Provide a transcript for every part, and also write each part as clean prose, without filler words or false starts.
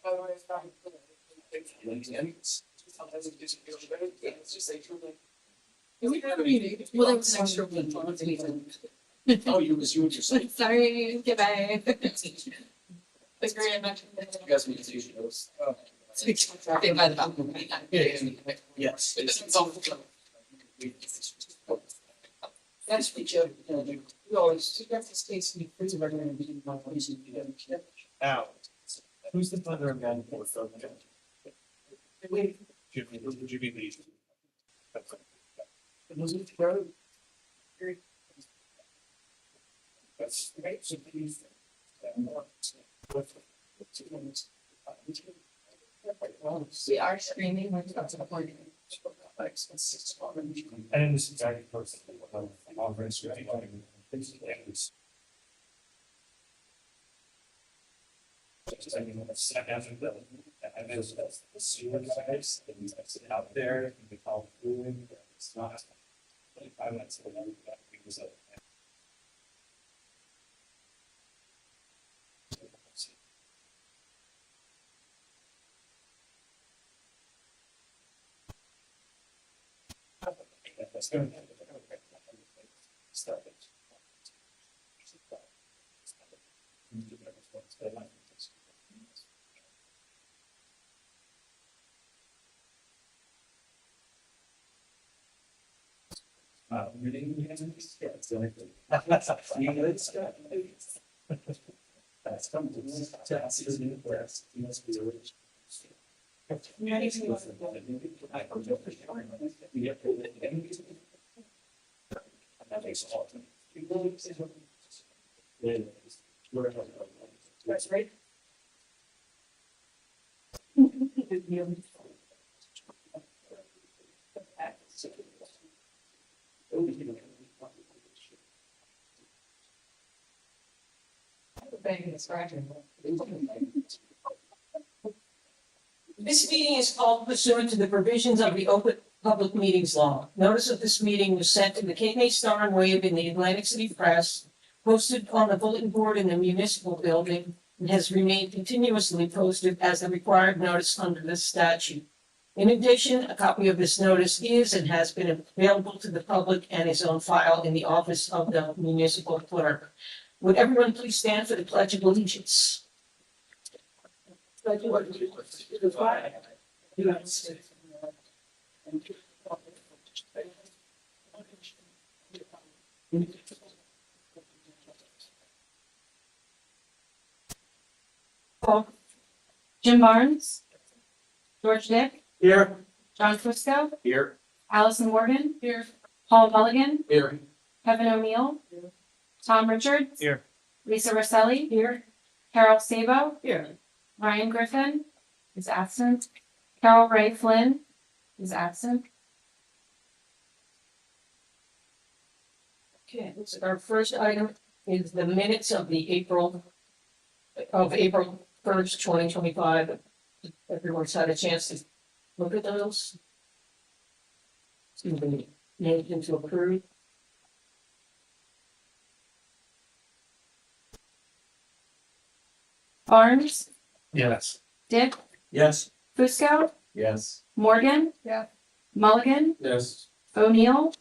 Well, there was an extra one. Oh, you were just. Sorry, goodbye. You guys need to use those. Stay by the balcony. Yes. That's what you always, you got this case in the prison, we're gonna be my police. Now, who's the thunder man for Philadelphia? Would you be pleased? That's great. So please. We are screaming, we're not supporting. And this is very close. Conference. And there's the sewer guys, and it's out there, and we call fluid, it's not. Like, I went to that because of. That's good. Start it. That's come to taxes in the press. You must be a rich. That makes all. That's right. This meeting is called pursuant to the provisions of the Open Public Meetings Law. Notice of this meeting was sent to the Cape Star and Wave in the Atlantic City Press, posted on the bulletin board in the municipal building, and has remained continuously posted as the required notice under this statute. In addition, a copy of this notice is and has been available to the public and is on file in the office of the municipal clerk. Would everyone please stand for the Pledge of Allegiance? Pledge of allegiance to the flag of the United States of America and to the republic for which it stands. Jim Barnes, George Dick, Here. John Fusco, Here. Allison Morgan, here, Paul Mulligan, Here. Kevin O'Neill, Tom Richards, Here. Lisa Rosselli, here, Carol Sabo, Here. Ryan Griffin is absent, Carol Ray Flynn is absent. Okay, so our first item is the minutes of the April 1st, 2025. Everyone's had a chance to look at those. Somebody named him to approve. Barnes, Yes. Dick, Yes. Fusco, Yes. Morgan, Yeah. Mulligan, Yes. O'Neill,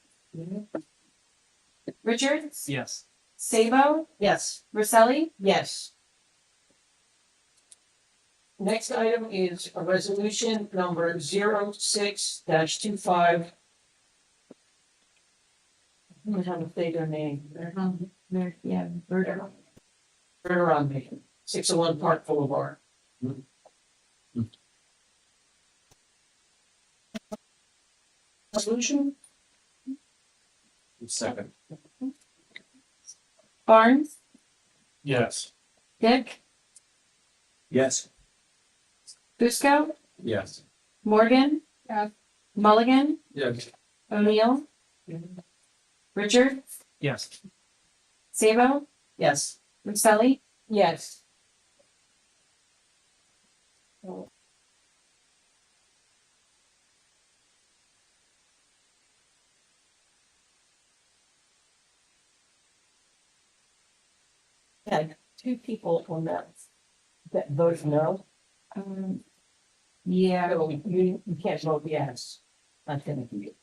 Richards, Yes. Sabo, Yes. Rosselli, Yes. Next item is a resolution number 06-25. I don't have to say their name. yeah, Berger. Turn around me. 601 Park Boulevard. Resolution? Second. Barnes, Yes. Dick, Yes. Fusco, Yes. Morgan, Mulligan, Yes. O'Neill, Richards, Yes. Sabo, Yes. Rosselli, Yes. Had two people on that voted no. Yeah, So you can't vote yes. I think you.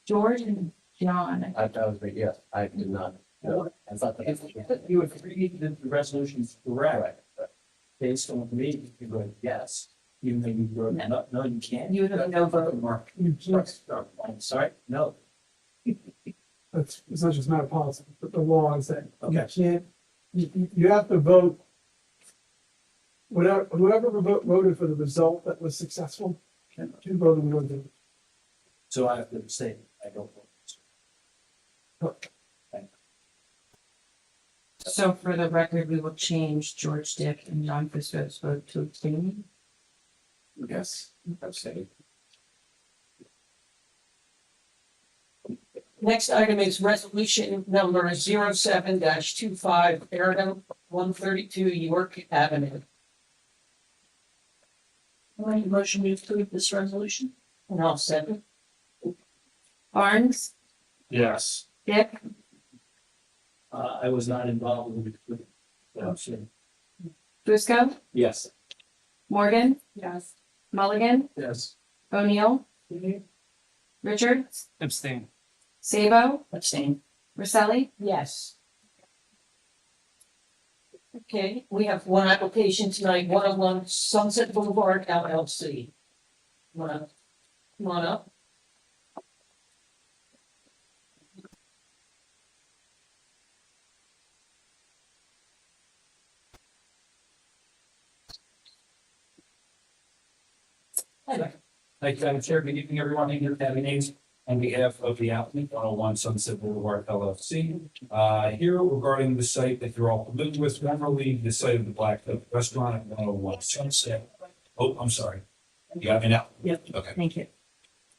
George and John. I was, yes, I did not. No, I thought that. If you agree that the resolution is correct, based on me, you go yes, even though you wrote, no, you can't. You have no vote. Mark. I'm sorry, no. It's not just not a policy, but the law is that you Okay. can't, you have to vote. Whoever voted for the result that was successful, can vote in your favor. So I have to say, I don't vote. So for the record, we will change George Dick and John Fisker's vote to abstain. Yes, I'm saying. Next item is resolution number 07-25, Aridum 132 York Avenue. Motion to approve this resolution? And I'll second. Barnes, Yes. Dick, I was not involved with the. Fusco, Yes. Morgan, Yes. Mulligan, Yes. O'Neill, Richards, Abstain. Sabo, Abstain. Roselli. Yes. Okay, we have one application tonight, 101 Sunset Boulevard LLC. Come on up. Hi there. Thank you, Madam Chair. Good evening, everyone. Here with Abby Names on behalf of the applicant, 101 Sunset Boulevard LLC. Here regarding the site that you're all familiar with, formerly the site of the Black Duck Restaurant at 101 Sunset. Oh, I'm sorry. You got me now? Yep. Okay. Thank you.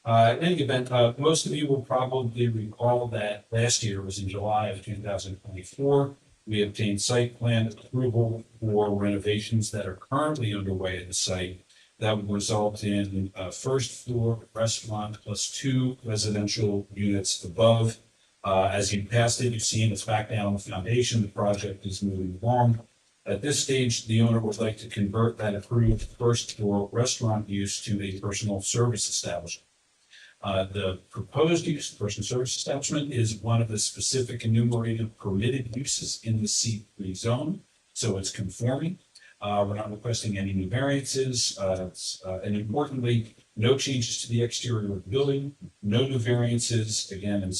In any event, most of you will probably recall that last year was in July of 2024. We obtained site plan approval for renovations that are currently underway at the site that would result in a first floor restaurant plus 2 residential units above. As you passed it, you've seen it's back down on the foundation. The project is moving along. At this stage, the owner would like to convert that approved first floor restaurant use to a personal service establishment. The proposed use, personal service establishment, is one of the specific enumerated permitted uses in the C3 zone, so it's conforming. We're not requesting any new variances, and importantly, no changes to the exterior of the building, no new variances, again, and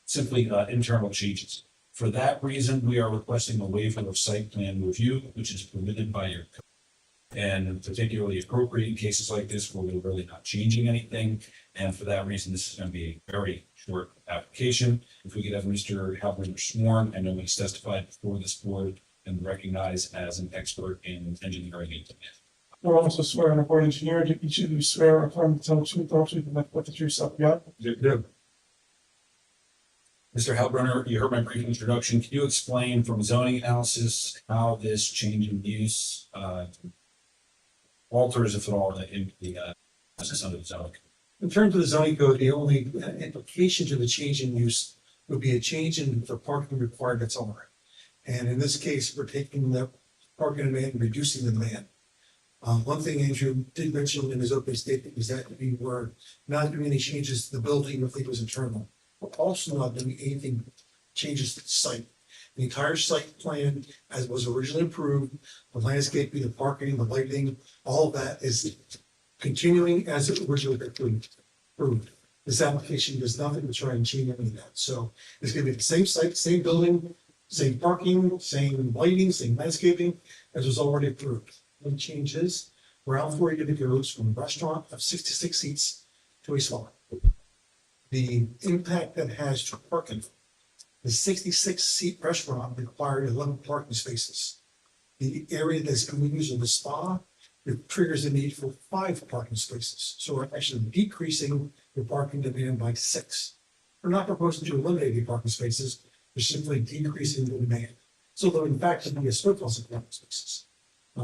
simply internal changes. For that reason, we are requesting a waiver of site plan review, which is permitted by your code. And particularly appropriate in cases like this where we're really not changing anything. And for that reason, this is going to be a very short application. If we could have Mr. Halpern sworn, I know he's testified before this board and recognized as an expert in engineering and planning. We're also swearing a board engineer, do each of you swear or affirm to tell the truth, the whole truth, and nothing but the truth, so help you God? Mr. Halbrunner, you heard my brief introduction. Can you explain from zoning analysis how this change in use alters, if at all, in the process under the zoning? In terms of the zoning code, the only implication to the change in use would be a change in the parking requirements only. And in this case, we're taking the parking demand and reducing the demand. One thing Andrew did mention in his opening statement is that we were not doing any changes to the building if it was internal. We're also not doing anything changes to the site. The entire site plan, as was originally approved, the landscaping, the parking, the lighting, all of that is continuing as it originally approved. This application does nothing to try and change any of that. So it's gonna be the same site, same building, same parking, same lighting, same landscaping as was already approved. The change is ground floor unit goes from a restaurant of 66 seats to a smaller. The impact that has to parking, the 66-seat restaurant required 11 parking spaces. The area that's going to be used in the spa, it triggers the need for 5 parking spaces. So we're actually decreasing the parking demand by 6. We're not proposing to eliminate the parking spaces, we're simply decreasing the demand. So there in fact should be a surplus of parking spaces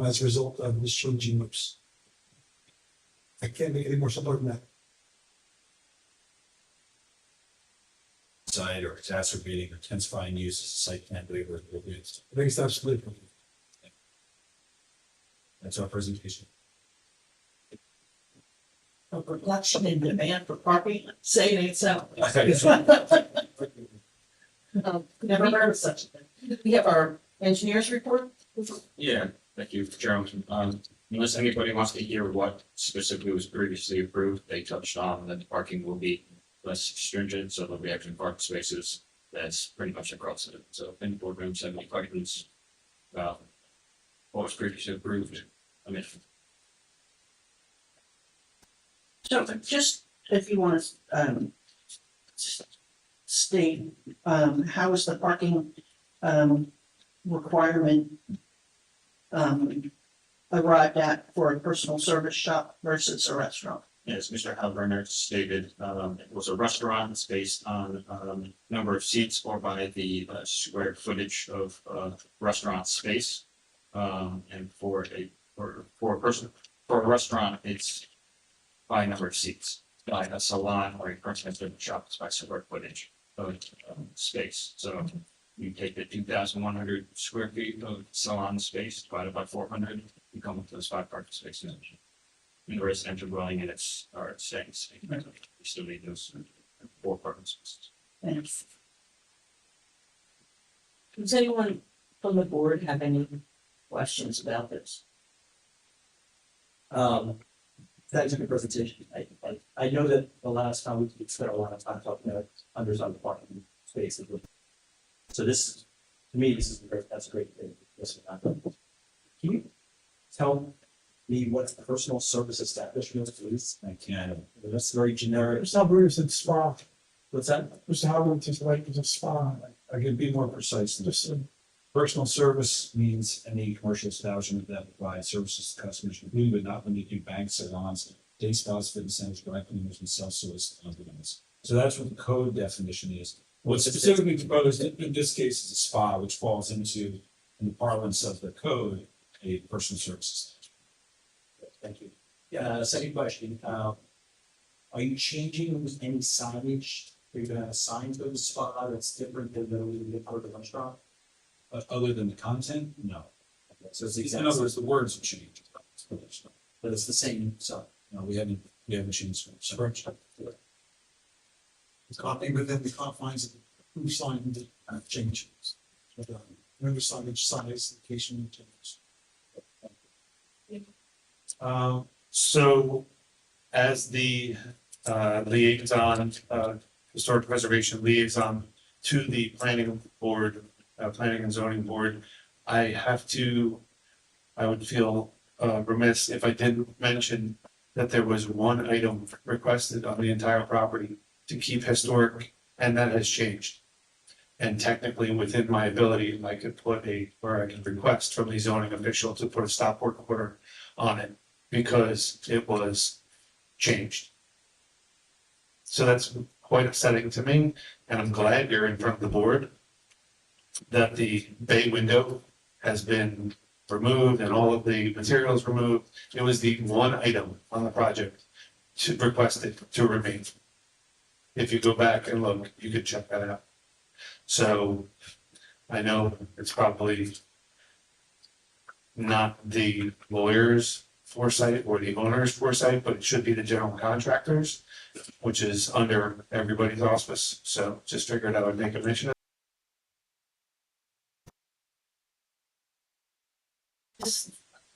as a result of this changing use. I can't make it any more simpler than that. Side or exacerbating or intensifying use as a site plan waiver appropriate. I think it's absolutely. That's our presentation. a reduction in demand for parking, say it ain't so. Never heard of such a thing. We have our engineers report. Yeah, thank you, Chairman. Unless anybody wants to hear what specifically was previously approved, they touched on that the parking will be less stringent, so there'll be extra parking spaces. That's pretty much across it. So if any boardrooms have any questions about what was previously approved, I mean, So just if you want to, state, how is the parking, requirement, arrived at for a personal service shop versus a restaurant? as Mr. Halverner stated, it was a restaurant. It's based on number of seats or by the square footage of restaurant space. And for a restaurant, it's by number of seats. By a salon or a personal service shop, it's by square footage of space. So you take the 2,100 square feet of salon space divided by 400, you come up to those 5 parking spaces. In the residential dwelling units are staying the same. You still need those 4 parking spaces. Thanks. Does anyone from the board have any questions about this? Thanks for your presentation. I know that the last time we spent a lot of time talking about undersized parking spaces. So this, to me, that's a great thing. Can you tell me what personal service establishment is? I can. That's very generic. Mr. Alberto said spa. What's that? Mr. Howard says like it's a spa. I can be more precise than this. Just, Personal service means any commercial establishment that provides services to customers, including but not limited to banks, salons, day spas, fitness centers, dry cleaners, and self-service companies. So that's what the code definition is. What's specifically proposed in this case is a spa, which falls into, in the parlance of the code, a personal services. Thank you. Yeah, second question, are you changing any signage? Are you gonna have a sign to the spa that's different than the part of the restaurant? Other than the content, no. So it's In exactly, other words, the words have changed. but it's the same, so. No, we haven't changed. So Copy within the confines of who signed the changes. Remember signage, size, location, changes. So as the liaison, historic preservation liaison to the planning board, planning and zoning board, I would feel remiss if I didn't mention that there was one item requested on the entire property to keep historic, and that has changed. And technically, within my ability, I could I can request from the zoning official to put a stop work order on it because it was changed. So that's quite upsetting to me, and I'm glad you're in front of the board that the bay window has been removed and all of the materials removed. It was the one item on the project to request it to remain. If you go back and look, you could check that out. So I know it's probably not the lawyer's foresight or the owner's foresight, but it should be the general contractors, which is under everybody's auspice. So just figured I would make a mention of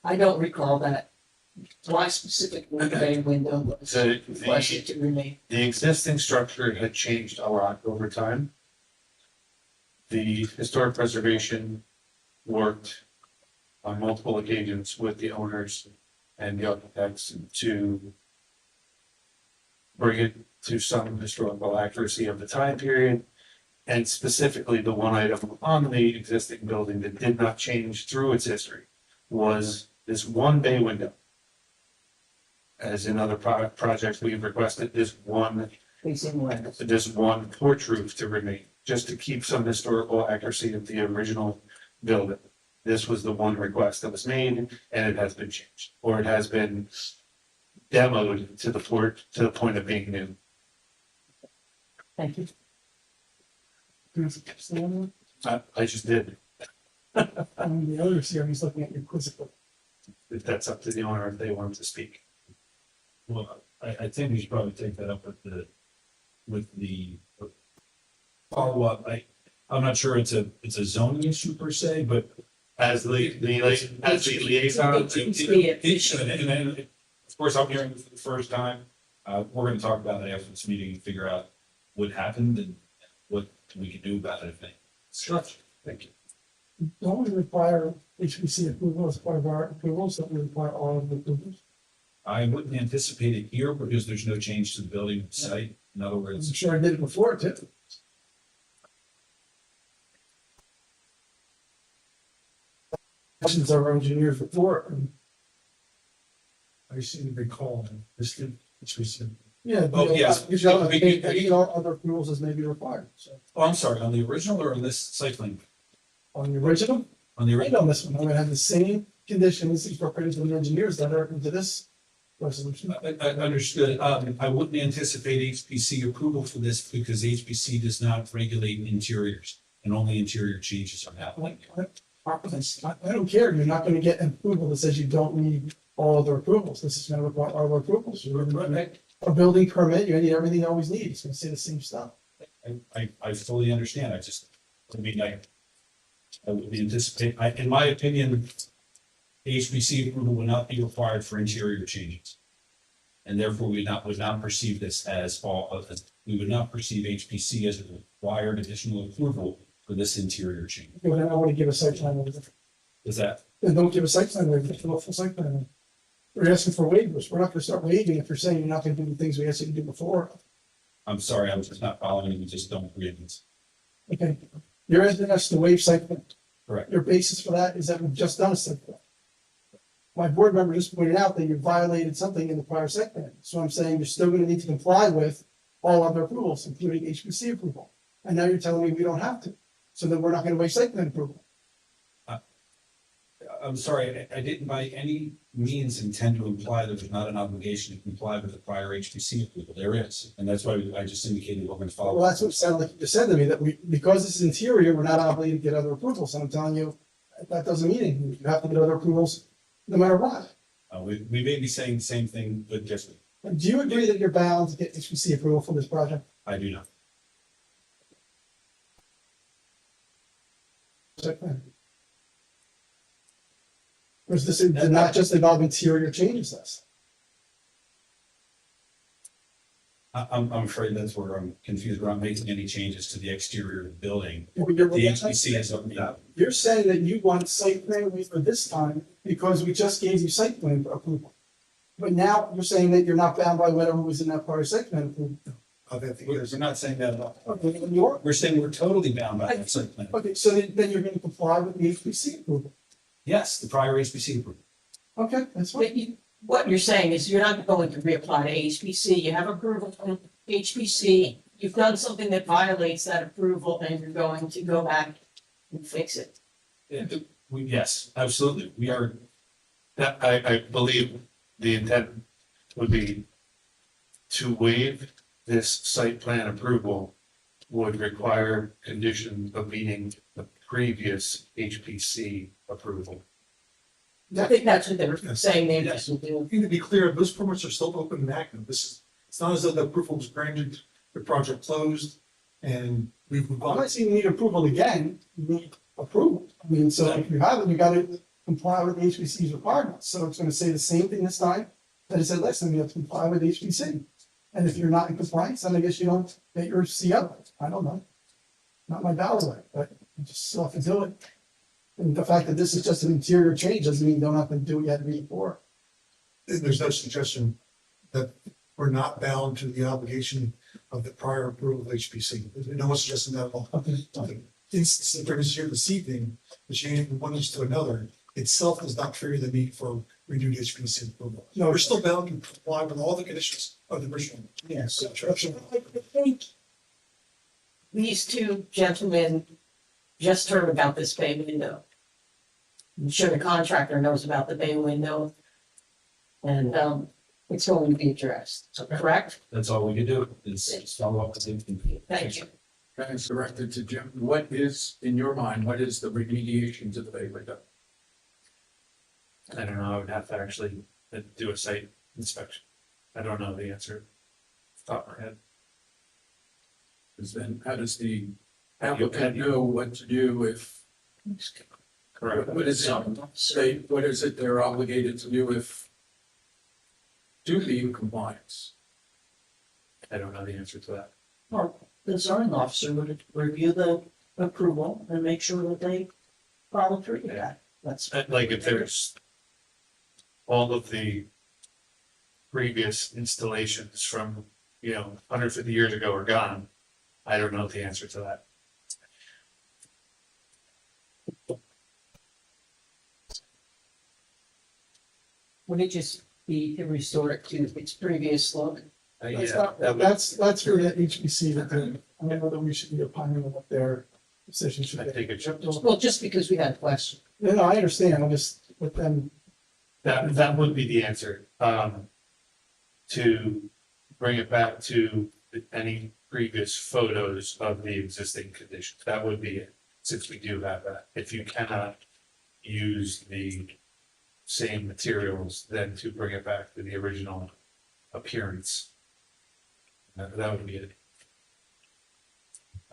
I don't recall that. Why specifically the bay window was the requested to remain? the existing structure had changed a lot over time. The historic preservation worked on multiple occasions with the owners and the architects to bring it to some historical accuracy of the time period. And specifically, the one item on the existing building that did not change through its history was this one bay window. As in other projects, we've requested this one porch roof to remain, just to keep some historical accuracy of the original building. This was the one request that was made, and it has been changed, or it has been demoed to the point of being new. Thank you. I just did. the other here, he's looking at your quizzical. If that's up to the owner, if they want to speak. Well, I think we should probably take that up with the follow-up. I'm not sure it's a zoning issue per se, but As as the liaison. it should, and then, of course, I'm hearing this for the first time. We're gonna talk about it after this meeting and figure out what happened and what we can do about it, if anything. Such. Thank you. Don't we require HPC approval as part of our approvals, that we require all of the approvals? I wouldn't anticipate it here because there's no change to the building site. In other I'm words, sure I did it before too. Since our engineers before. I seem to recall this did, which we said. Yeah. Oh, yes. Other approvals as may be required, so. oh, I'm sorry, on the original or on this site plan? On the original, On the right original, on this one, I'm gonna have the same conditions incorporated in the engineers that are into this resolution. I understood. I wouldn't anticipate HPC approval for this because HPC does not regulate interiors and only interior changes are happening. I don't care, you're not gonna get an approval that says you don't need all other approvals, this is gonna require all other approvals. You're gonna need a building permit, you need everything you always need, it's gonna say the same stuff. I fully understand. I would anticipate, in my opinion, HPC approval would not be required for interior changes. And therefore, we would not perceive this as we would not perceive HPC as a required additional approval for this interior change. But then I wanna give a site plan waiver, Is that, then don't give a site plan waiver, give a full site plan waiver. We're asking for waivers, we're not gonna start waiving if you're saying you're not gonna do the things we asked you to do before. I'm sorry, I was just not following you, we just don't agree with this. Okay, you're asking us to waive site plan. Correct. Your basis for that is that we've just done a site plan. My board member just pointed out that you violated something in the prior site plan, so I'm saying you're still gonna need to comply with all other approvals, including HPC approval. And now you're telling me we don't have to, so then we're not gonna waive site plan approval. I'm sorry, I didn't by any means intend to imply there's not an obligation to comply with the prior HPC approval. There is, and that's why I just indicated we're going to follow. Well, that's what it sounded like you just said to me, that because this is interior, we're not obligated to get other approvals, and I'm telling you, that doesn't mean anything, you have to get other approvals no matter what. We may be saying the same thing, but just, Do you agree that you're bound to get HPC approval for this project? I do not. Site plan. Or is this did not just involve interior changes, this? I'm afraid that's where I'm confused. We're not making any changes to the exterior of the building. The You're HPC is open up. You're saying that you want site plan waiver this time because we just gave you site plan approval. But now you're saying that you're not bound by whatever was in that prior site plan approval. We're not saying that at all. Okay, then you are. We're saying we're totally bound by that site plan. Okay, so then you're gonna comply with the HPC approval. Yes, the prior HPC approval. Okay, that's fine. But what you're saying is you're not going to reapply to HPC, you have approval from HPC, you've done something that violates that approval, and you're going to go back and fix it. Yes, absolutely. We are, I believe the intent would be to waive this site plan approval would require condition of meeting the previous HPC approval. I think that's what they're saying they just will do. To be clear, those permits are still open and active. It's not as though the approval was granted, the project closed, and we've moved I'm on. not saying you need approval again, you need approval. I mean, so if you have it, you gotta comply with HPC's requirements. So it's gonna say the same thing this time that it said last time, you have to comply with HPC. And if you're not in compliance, then I guess you don't get your CO. I don't know. Not my bailiwick, but you just still have to do it. And the fact that this is just an interior change doesn't mean you don't have to do what you had to do before. There's no suggestion that we're not bound to the obligation of the prior approval of HPC. No one's suggesting that at all. The instance that brings us here this evening, the change from one use to another, itself does not trigger the need for renewed HPC approval. No, we're still bound to comply with all the conditions of the original. Yes. I think these two gentlemen just heard about this bay window. I'm sure the contractor knows about the bay window. And it's going to be addressed, correct? that's all we can do is follow up with the. Thank you. It's directed to Jim. What is, in your mind, what is the remediation to the bay window? I don't know, I would have to actually do a site inspection. I don't know the answer. Off the top of my head. Because then how does the applicant know what to do if, Correct. what is it, what is it they're obligated to do if to be in compliance? I don't know the answer to that. Well, the zoning officer would review the approval and make sure that they follow through with that. That's. Like if there's all of the previous installations from, 150 years ago are gone, I don't know the answer to that. Would it just be to restore it to its previous look? That's for the HBC that they, I don't know that we should be opining on what their decision should I be. think it should. Well, just because we had a question. No, I understand, I'm just with them, That would be the answer. To bring it back to any previous photos of the existing conditions. That would be it, since we do have that. If you cannot use the same materials, then to bring it back to the original appearance. That would be it.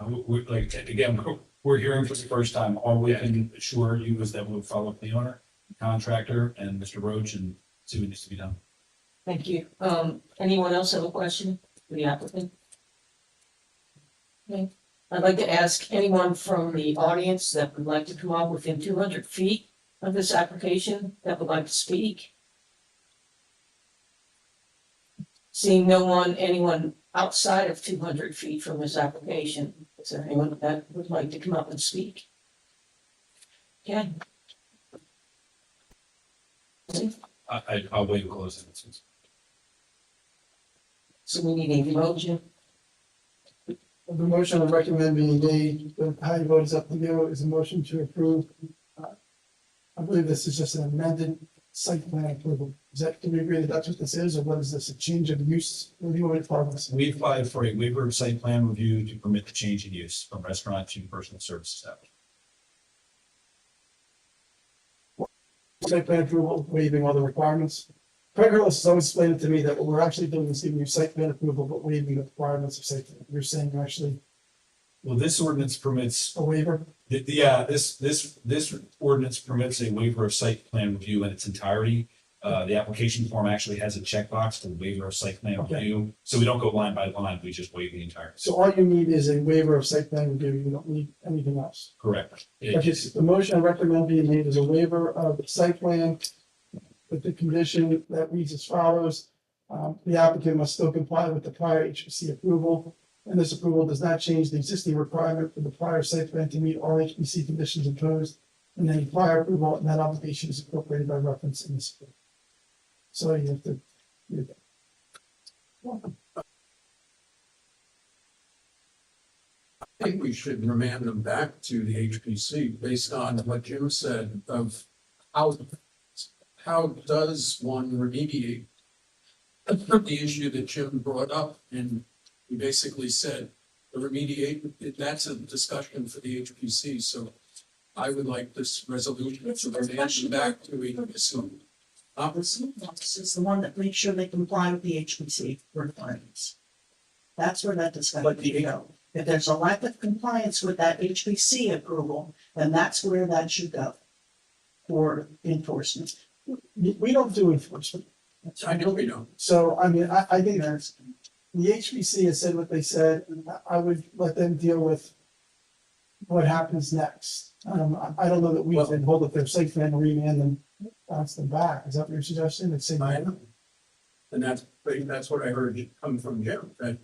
We're like, again, we're hearing for the first time, all we can assure you is that we'll follow up the owner, contractor, and Mr. Roach and see what needs to be done. Thank you. Anyone else have a question for the applicant? Okay, I'd like to ask anyone from the audience that would like to come up within 200 feet of this application that would like to speak. Seeing no one, anyone outside of 200 feet from this application, is there anyone that would like to come up and speak? Okay. I'll wait and close it. So we need a motion. the motion I recommend being made, but how you vote is up to you, is a motion to approve. I believe this is just an amended site plan approval. Is that, do we agree that that's what this is, or what is this, a change of use review or requirements? We applied for a waiver of site plan review to permit the change in use from restaurant to personal service establishment. Site plan approval, waiving all the requirements. Craig Hurlis has always explained it to me that what we're actually doing is giving you site plan approval, but waiving the requirements of site plan. You're saying you're actually Well, this ordinance permits, a waiver? this ordinance permits a waiver of site plan review in its entirety. The application form actually has a checkbox to waiver of site plan Okay. review, so we don't go line by line, we just waive the entire. So all you need is a waiver of site plan review, you don't need anything else. Correct. Okay, so the motion I recommend being made is a waiver of the site plan with the condition that reads as follows. The applicant must still comply with the prior HPC approval, and this approval does not change the existing requirement for the prior site plan to meet all HPC conditions imposed, and any prior approval and that obligation is incorporated by reference in this. So you have to. I think we should remand them back to the HPC based on what Jim said of how does one remediate the issue that Jim brought up, and he basically said the remediate, that's a discussion for the HPC, so I would like this resolution to remand them back to HPC. This is the one that makes sure they comply with the HPC requirements. That's where that discussion should go. If there's a lack of compliance with that HPC approval, then that's where that should go for enforcement. We don't do enforcement. I know we don't. So, I mean, I think that's, the HPC has said what they said, and I would let them deal with what happens next. I don't know that we can hold up their site plan, remand them, bounce them back. Is that what you're suggesting? It's saying, I know. And that's what I heard come from Jim, that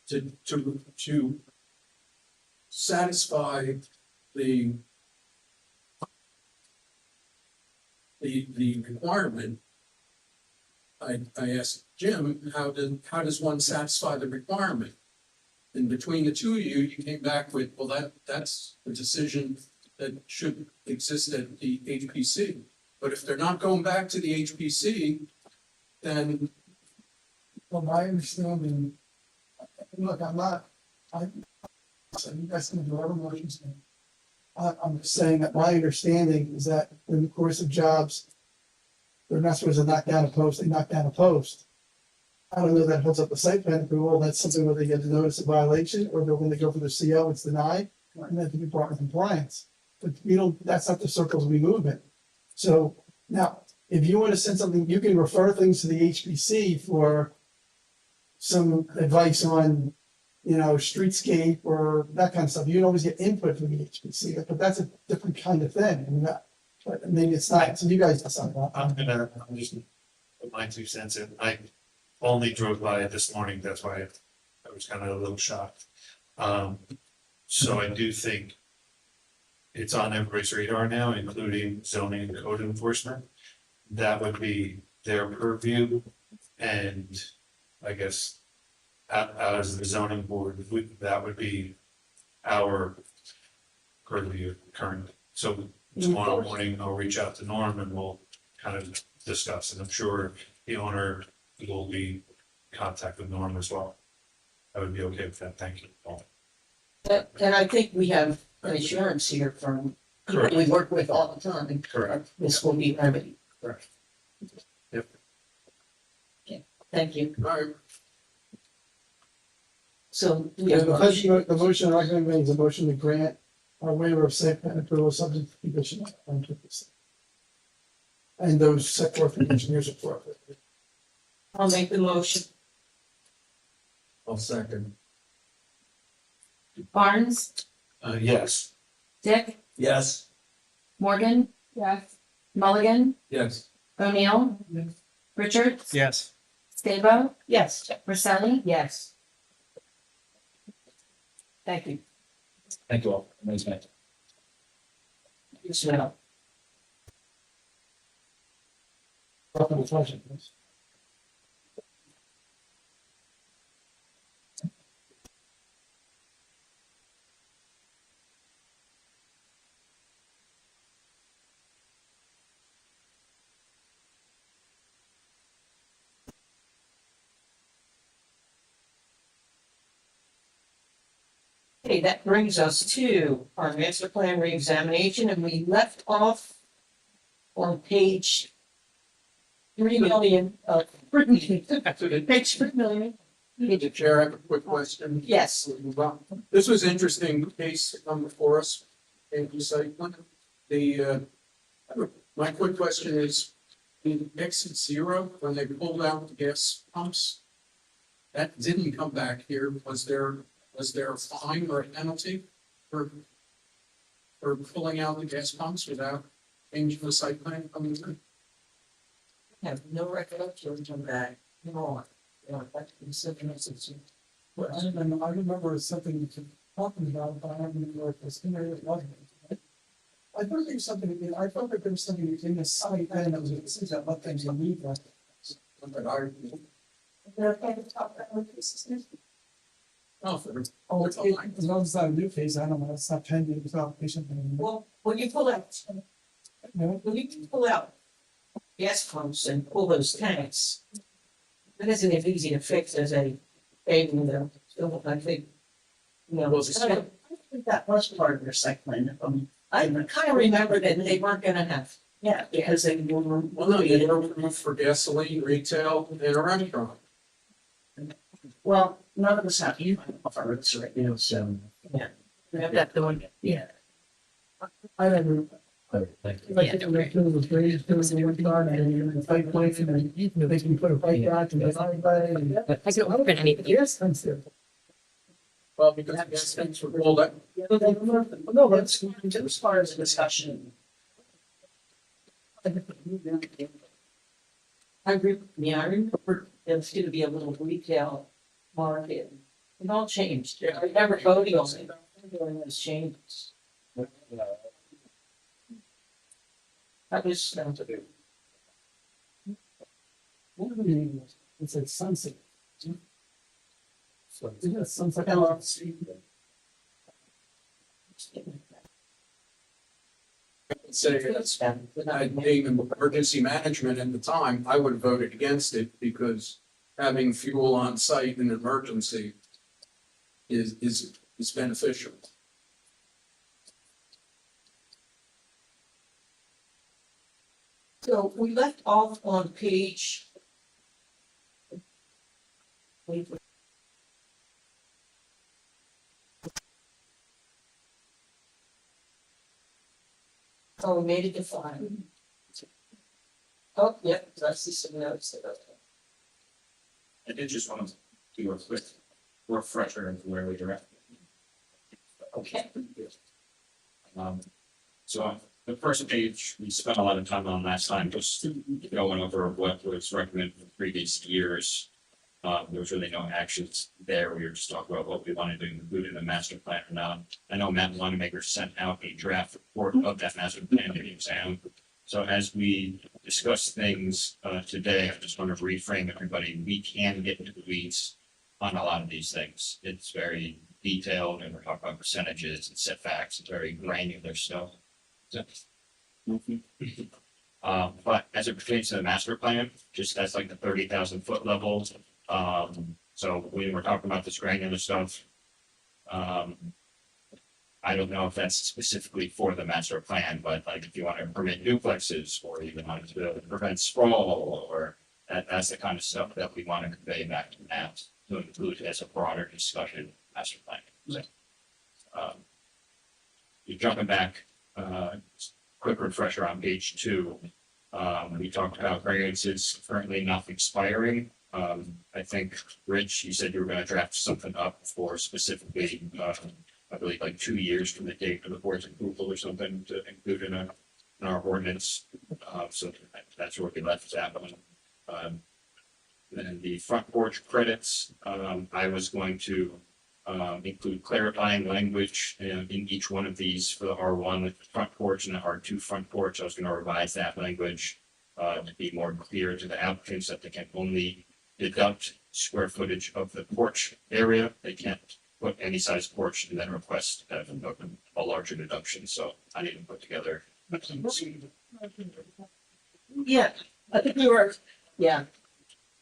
to satisfy the requirement, I asked Jim, how does one satisfy the requirement? And between the two of you, you came back with, well, that's a decision that should exist at the HPC. But if they're not going back to the HPC, then from my understanding, look, I'm not, so you guys can do whatever motions. I'm just saying that my understanding is that in the course of jobs, they're not supposed to knock down a post, they knock down a post. I don't know that holds up the site plan approval, that's something where they get a notice of violation, or they're when they go for the CO, it's denied, and then to be brought in compliance. But we don't, that's not the circles we move in. So now, if you want to send something, you can refer things to the HPC for some advice on, you know, streetscape or that kind of stuff. You can always get input from the HPC, but that's a different kind of thing. I mean, but maybe it's not, so you guys decide that. I'm just put my 2 cents in. I only drove by it this morning, that's why I was kind of a little shocked. So I do think it's on everybody's radar now, including zoning and code enforcement. That would be their purview, and I guess as the zoning board, that would be our purview currently. So tomorrow morning, I'll reach out to Norm and we'll kind of discuss, and I'm sure the owner will be in contact with Norm as well. I would be okay with that, thank you. And I think we have an assurance here from people we work with all the time. Correct. This will be remedied. Correct. Yep. Okay, thank you. All right. So we Yeah, have a the motion. motion, the motion I'm recommending is a motion to grant our waiver of site plan approval subject to condition of occupancy. And those set forth in the engineer's report. I'll make the motion. I'll second. Barnes, Yes. Dick, Yes. Morgan. Yes. Mulligan, Yes. O'Neill. Richards. Yes. Stabo, Yes. Roselli. Yes. Thank you. Thank you all. Nice night. Yes, ma'am. Okay, that brings us to our master plan reexamination, and we left off on page 3,000,000, page 3,000,000. Mr. Chair, I have a quick question. Yes, This was interesting case before us in the site plan. My quick question is, in exit 0, when they pulled out the gas pumps, that didn't come back here. Was there a fine or a penalty for pulling out the gas pumps without changing the site plan? I have no recollection of that. No. Yeah, that's been 7 months. Well, I remember something you were talking about, but I don't remember if it's in there or not. I thought there was something, I thought that there was something in the site plan that was, it seems that let things in leave that. But I. Oh, for- Oh, as long as it's not a new phase, I don't know, it's not pending, it's not patient. Well, when you pull out, gas pumps and pull those tanks, that isn't as easy to fix as a paving them. So I think, you know, Well, I think that was part of their site plan. I kind of remember that they weren't gonna have, Yeah, because they were. Well, no, you were approved for gasoline, retail, and a restaurant. well, none of us have offers right now, so. That the one. Yeah. I never. Thank you. Like, it was raised, there was a one time, and the pipe line, and they can put a pipe back and the line by, and. I can open anything. Yes, sensitive. Well, because the gas tanks were pulled out. No, that's, as far as the discussion. I agree, yeah, I remember there's gonna be a little retail market. It all changed. I remember voting on it during those changes. That was, What are the names? It's like sunset. So, Yeah, sunset. say it's being emergency management at the time, I would have voted against it because having fuel on site in an emergency is beneficial. So we left off on page Oh, we made it to five. Oh, yep, I see some notes there. I did just want to do a quick refresher of where we direct. Okay. So on the first page, we spent a lot of time on last time, just going over what was recommended in previous years. There was really no actions there. We were just talking about what we wanted to include in the master plan or not. I know Matt Wanamaker sent out a draft report of that master plan to the exam. So as we discuss things today, I just want to reframe everybody. We can get into the weeds on a lot of these things. It's very detailed and we're talking about percentages and setbacks. It's very granular stuff. But as it pertains to the master plan, just that's like the 30,000 foot level. So when we're talking about this granular stuff, I don't know if that's specifically for the master plan, but like if you want to permit duplexes or even want to prevent sprawl or that's the kind of stuff that we want to convey back to Matt to include as a broader discussion master plan. So, you're jumping back, quick refresher on page 2. We talked about variances currently not expiring. I think, Rich, you said you were gonna draft something up for specifically, I believe like 2 years from the date of the board's approval or something to include in our ordinance. So that's where we left that one. Then the front porch credits, I was going to include clarifying language in each one of these for the R1 front porch and the R2 front porch. I was going to revise that language to be more clear to the applicants that they can only deduct square footage of the porch area. They can't put any size porch in that request have a larger deduction. So I need to put together. Yeah, I think we were, yeah.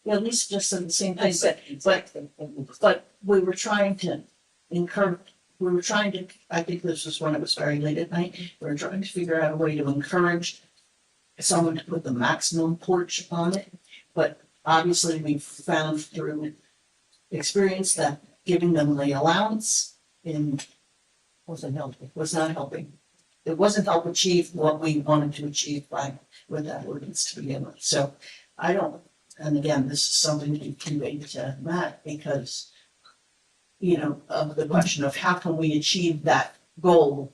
Yeah, at least just said the same thing, but we were trying to I think this was when it was very late at night, we were trying to figure out a way to encourage someone to put the maximum porch on it, but obviously we found through experience that giving them the allowance wasn't helping. It wasn't help achieve what we wanted to achieve with that ordinance to begin with, so I don't. And again, this is something to convey to Matt because, of the question of how can we achieve that goal?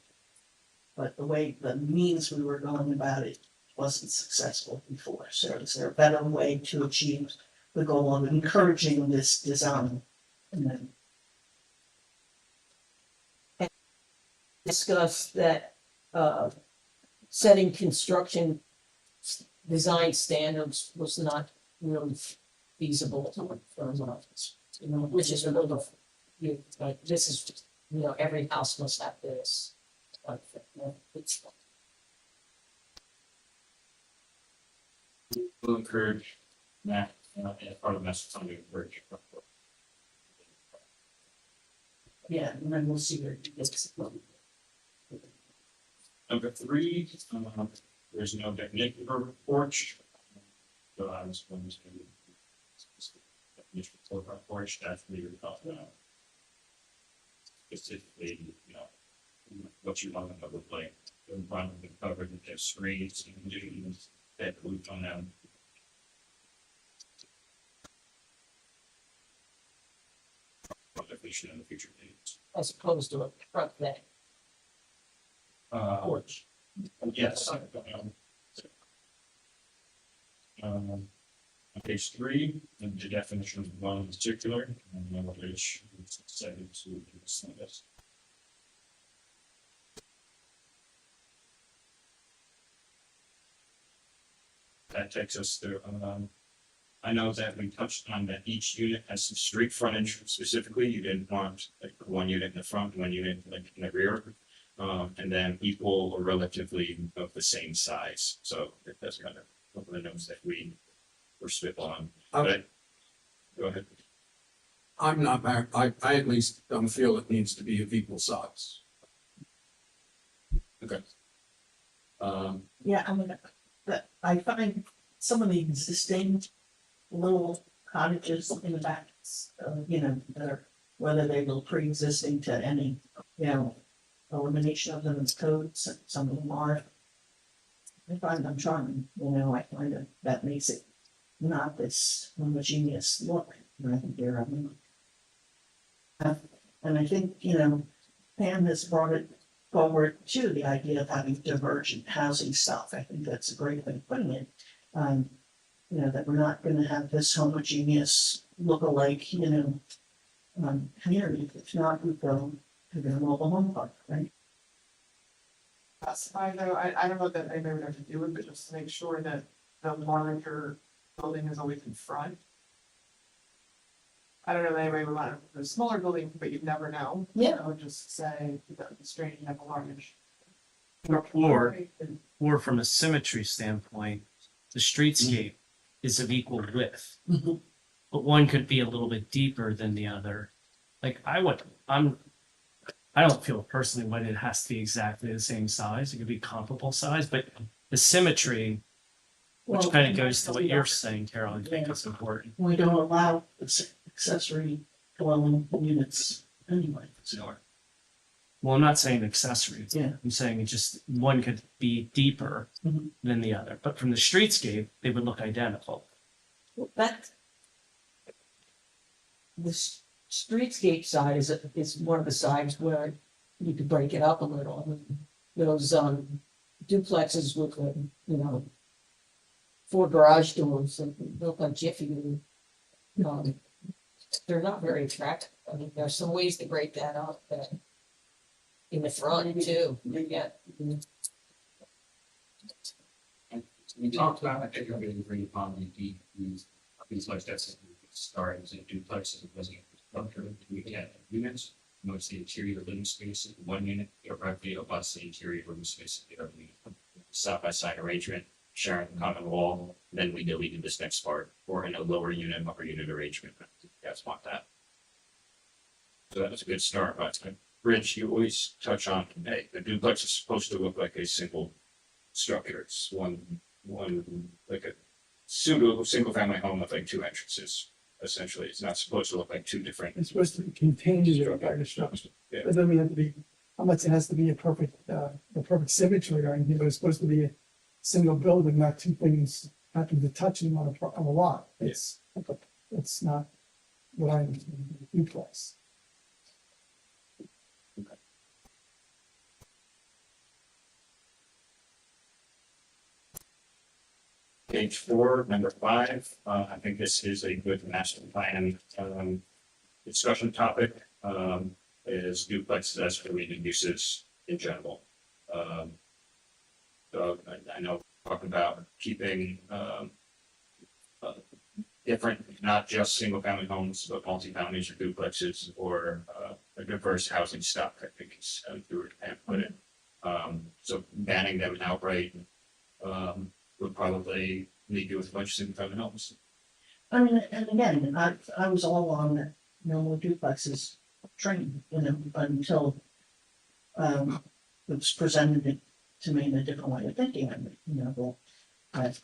But the means we were going about it wasn't successful before. So is there a better way to achieve the goal of encouraging this design? And then Discuss that, setting construction design standards was not really feasible for us, which is a little, like, this is just, every house must have this. Like, it's We'll encourage Matt, as part of the message, to encourage. yeah, and then we'll see where it gets. Number 3, there's no definition for porch. So I was going to definition for front porch, that's what you're talking about. Specifically, what you want to look like in front of the covered with their screens and conditions that roof on them. Definition in the future dates. as opposed to a front deck. Porch. Yes. On page 3, the definition of one in particular, and which is second to this. That takes us through, I know that we touched on that each unit has some street frontage specifically. You didn't want like one unit in the front, one unit like in the rear. And then equal or relatively of the same size. So that's kind of one of the notes that we were spitballing. But go ahead. I'm not, I at least don't feel it needs to be of equal size. Okay. Yeah, I mean, I find some of the existing little cottages in the back you know, that are, whether they were pre-existing to any, you know, elimination of them as codes, some of them are. I find them charming, you know, I find that makes it not this homogeneous look, and I think they're, and I think, you know, Pam has brought it forward to the idea of having divergent housing stuff. I think that's a great way of putting it. You know, that we're not gonna have this homogeneous look-alike, you know, community. If not, we go to the mobile home park, right? Specify though, I don't know that anybody would have to do it, but just to make sure that the larger building is always in front. I don't know that anybody would want a smaller building, but you'd never know. Yeah. I would just say that the strange have a large. Or from a symmetry standpoint, the streetscape is of equal width. Mhm. But one could be a little bit deeper than the other. Like I don't feel personally when it has to be exactly the same size. It could be comparable size, but the symmetry, which Well, kind of goes to what you're saying, Carol, I think is important. We don't allow accessory dwelling units anyway. Well, I'm not saying accessory. Yeah. I'm saying it just one could be deeper Mhm. than the other. But from the streetscape, they would look identical. That. The streetscape side is one of the sides where you could break it up a little. I mean, those duplexes with, you know, 4 garage doors and built on Jiffy Lube. They're not very attractive. I mean, there's some ways to break that up, but in the front too, yeah. We talked about, I think, we agreed upon these like that's start as a duplex as it wasn't structured. We had units, notice the interior living space in one unit directly abuts the interior living space of the other unit. Side by side arrangement, sharing a common wall, then we deleted this next part, or in a lower unit, upper unit arrangement. You guys want that? So that was a good start, but Rich, you always touch on, hey, the duplex is supposed to look like a single structure. It's one like a pseudo single family home with like 2 entrances. Essentially, it's not supposed to look like 2 different. It's supposed to be contained in a bigger structure. Yeah. It doesn't mean it to be, I'm not saying it has to be a perfect symmetry or anything, but it's supposed to be a single building, not 2 things happen to touch them on a lot. It's not what I understand duplex. Page 4, number 5, I think this is a good master plan, discussion topic, is duplexes as related uses in general. So I know talking about keeping, different, not just single family homes, but multi-families or duplexes or, a diverse housing stock, I think is how you would put it. So banning them outright, would probably leave you with a bunch of single family homes. I mean, and again, I was all on the no more duplexes train, you know, until it was presented to me in a different way of thinking, you know, that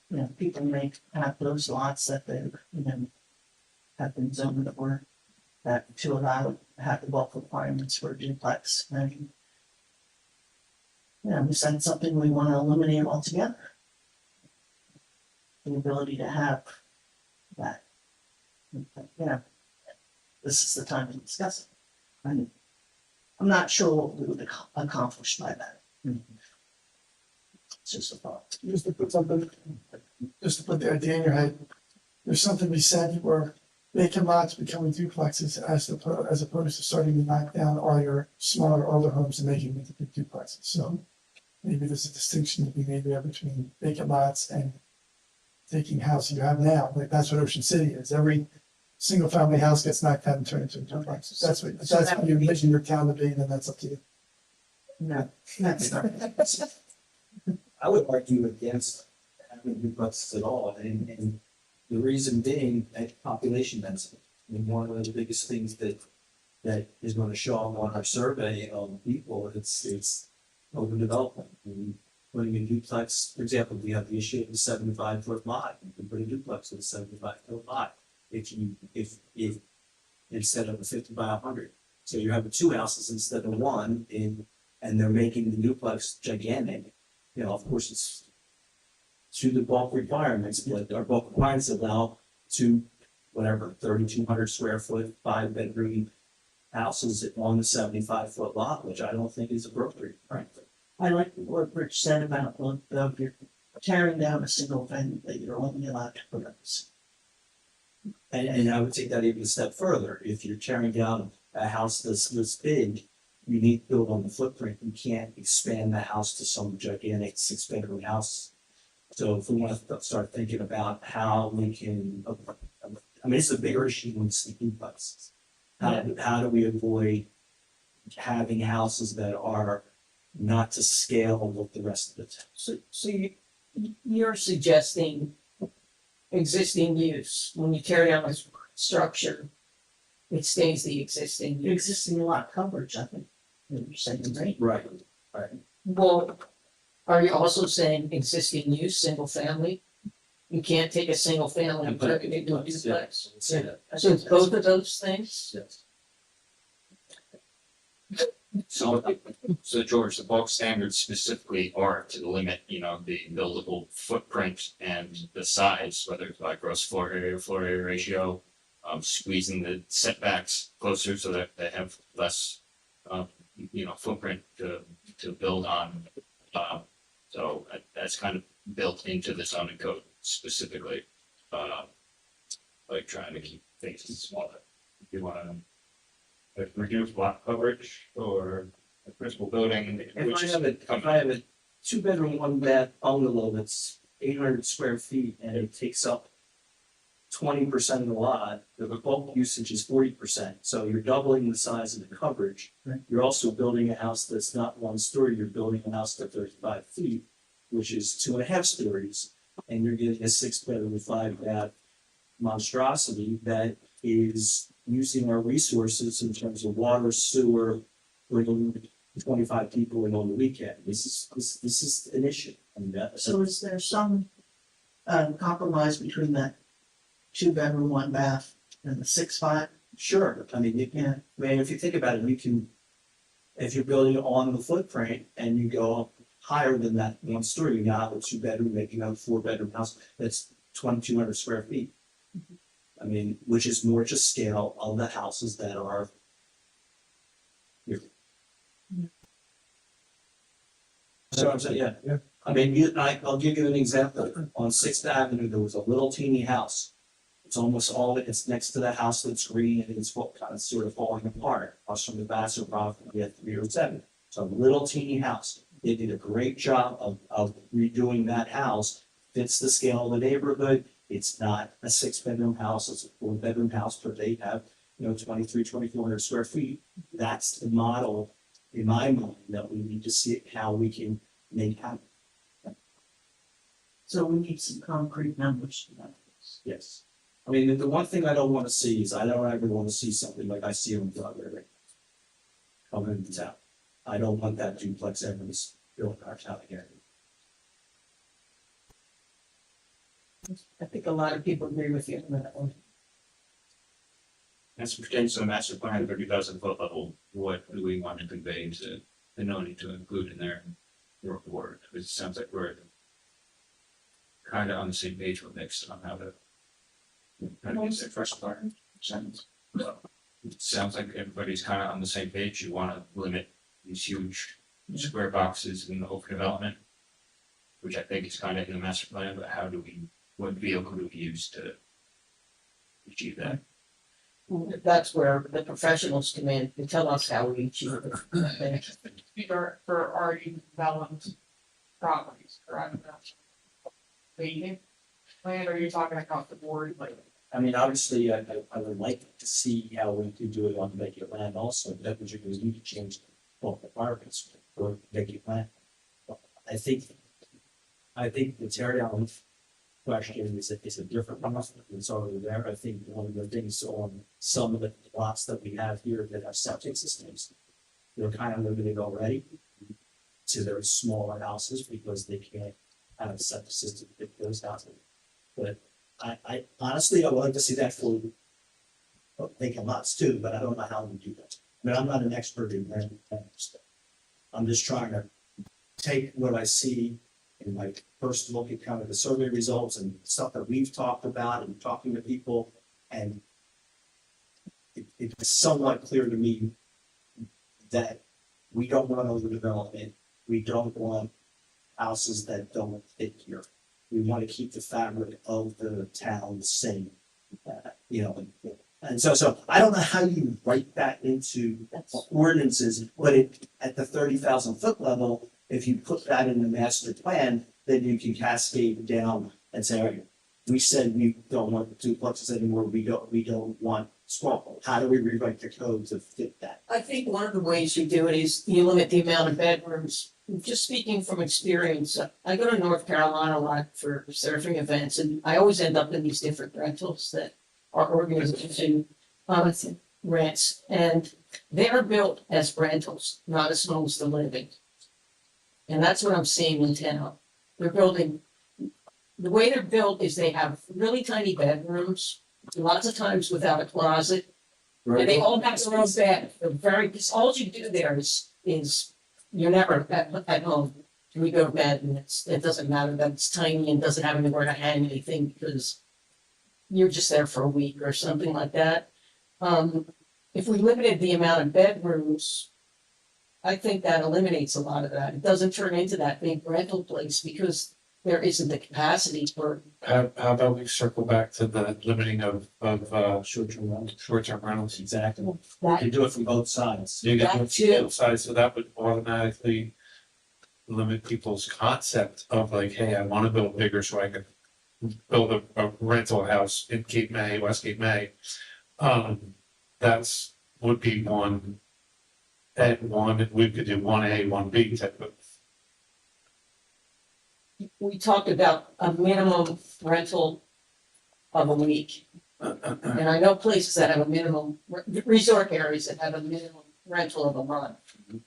you know, people may have those lots that they, you know, have been zoned or that to allow, have the bulk requirements for a duplex, and you know, is that something we want to eliminate altogether? The ability to have that. You know, this is the time to discuss it. I'm not sure what we would accomplish by that. It's just a thought. Just to put the idea in your head, there's something to be said where vacant lots becoming duplexes as opposed to starting to knock down all your smaller older homes and making them into duplexes. So maybe there's a distinction to be made there between vacant lots and taking houses you have now. Like that's what Ocean City is. Every single family house gets knocked down and turned into a duplex. That's what you envision your town to be, then that's up to you. No, that's not. I would argue against having duplexes at all, and the reason being population density. I mean, one of the biggest things that is going to show up on our survey of people, it's overdevelopment. And putting a duplex, for example, we have the issue of the 75-foot lot, you can put a duplex with a 75-foot lot. If instead of a 50 by 100. So you're having two houses instead of one and they're making the duplex gigantic. You know, of course, it's to the bulk requirements, but our bulk requirements allow two, whatever, 3,200 square foot, 5-bedroom houses on the 75-foot lot, which I don't think is appropriate, frankly. I like what Rich said about the you're tearing down a single family that you're only allowed to put up. And I would take that even a step further. If you're tearing down a house this big, you need to build on the footprint. You can't expand the house to some gigantic 6-bedroom house. So if we want to start thinking about how we can, I mean, it's a bigger issue than sleeping duplexes. How do we avoid having houses that are not to scale with the rest of the town? So you're suggesting existing use, when you tear down a structure, it stays the existing use. Existing lot coverage, I think, you're saying, right? Right, right. Well, are you also saying existing use, single family? You can't take a single family and turn it into a duplex. Say that. So it's both of those things? Yes. So George, the bulk standards specifically are to limit, you know, the buildable footprint and the size, whether it's by gross floor area ratio, squeezing the setbacks closer so that they have less, you know, footprint to build on. So that's kind of built into the zoning code specifically, like trying to keep things smaller. If you want to reduce lot coverage or a principal building, which is. If I have a 2-bedroom, 1-bath bungalow that's 800 square feet and it takes up 20% of the lot, the bulk usage is 40%. So you're doubling the size of the coverage. Right. You're also building a house that's not 1 story, you're building a house that's 35 feet, which is 2.5 stories. And you're getting a 6-bedroom, 5-bath monstrosity that is using our resources in terms of water, sewer, bringing 25 people in on the weekend. This is an issue. I mean, So is there some compromise between that 2-bedroom, 1-bath and the 6.5? sure. I mean, Yeah. if you think about it, if you're building on the footprint and you go up higher than that 1 story, you now have a 2-bedroom, maybe you have a 4-bedroom house that's 2,200 square feet. I mean, which is more to scale of the houses that are here. So I'm saying, yeah. I mean, I'll give you an example. On 6th Avenue, there was a little teeny house. It's almost all, it's next to the house that's green and it's kind of sort of falling apart. Across from the Vassar property at 307. It's a little teeny house. They did a great job of redoing that house. Fits the scale of the neighborhood. It's not a 6-bedroom house, it's a 4-bedroom house, but they have, 2,400 square feet. That's the model, in my mind, that we need to see how we can make happen. So we need some concrete numbers for that. Yes. I mean, the one thing I don't want to see is I don't ever want to see something like I see on Broadway right now. Coming into town. I don't want that duplex ever to build in our town again. I think a lot of people agree with you on that one. As it pertains to the master plan, 30,000 foot level, what do we want to convey to the noting to include in their report? Because it sounds like we're kind of on the same page with Nick's on how to use their first part sentence. It sounds like everybody's kind of on the same page. You want to limit these huge square boxes in the open development, which I think is kind of in the master plan, but what vehicle do we use to achieve that? That's where the professionals come in to tell us how we achieve it. For already developed properties, correct? Vacant land, or are you talking across the board, like? I mean, obviously, I would like to see how we could do it on vacant land also, that would you need to change both requirements for vacant land. I think the tear down question is a different one, it's already there. I think one of the things on some of the lots that we have here that have septic systems, they're kind of limited already. to their smaller houses because they can't have a septic system to fit those houses. But I honestly, I would like to see that for vacant lots too, but I don't know how we do that. I mean, I'm not an expert in that stuff. I'm just trying to take what I see in my first look at kind of the survey results and stuff that we've talked about and talking to people. And it's somewhat clear to me that we don't want overdevelopment. We don't want houses that don't fit here. We want to keep the fabric of the town the same, you know. And so I don't know how you write that into ordinances, but at the 30,000 foot level, if you put that in the master plan, then you can cascade down and say, all right, we said we don't want duplexes anymore. We don't want small. How do we rewrite the code to fit that? I think one of the ways you do it is you limit the amount of bedrooms. Just speaking from experience, I go to North Carolina a lot for surfing events, and I always end up in these different rentals that our organization rents, and they're built as rentals, not as homes to live in. And that's what I'm seeing in town. They're building, the way they're built is they have really tiny bedrooms, lots of times without a closet. And they all have their own bed. They're very, because all you do there is you're never at home. We go to bed and it doesn't matter that it's tiny and doesn't have anywhere to hang anything because you're just there for a week or something like that. If we limited the amount of bedrooms, I think that eliminates a lot of that. It doesn't turn into that big rental place because there isn't the capacity for. How about we circle back to the limiting of Short-term rentals. short-term rentals? Exactly. You That, can do it from both sides. You get That to too. both sides, so that would automatically limit people's concept of like, hey, I want to build bigger so I can build a rental house in Cape May, West Cape May. That's would be one. And one, we could do 1A, 1B type of. we talked about a minimum rental of a week. And I know places that have a minimum, resort areas that have a minimum rental of a month. Well,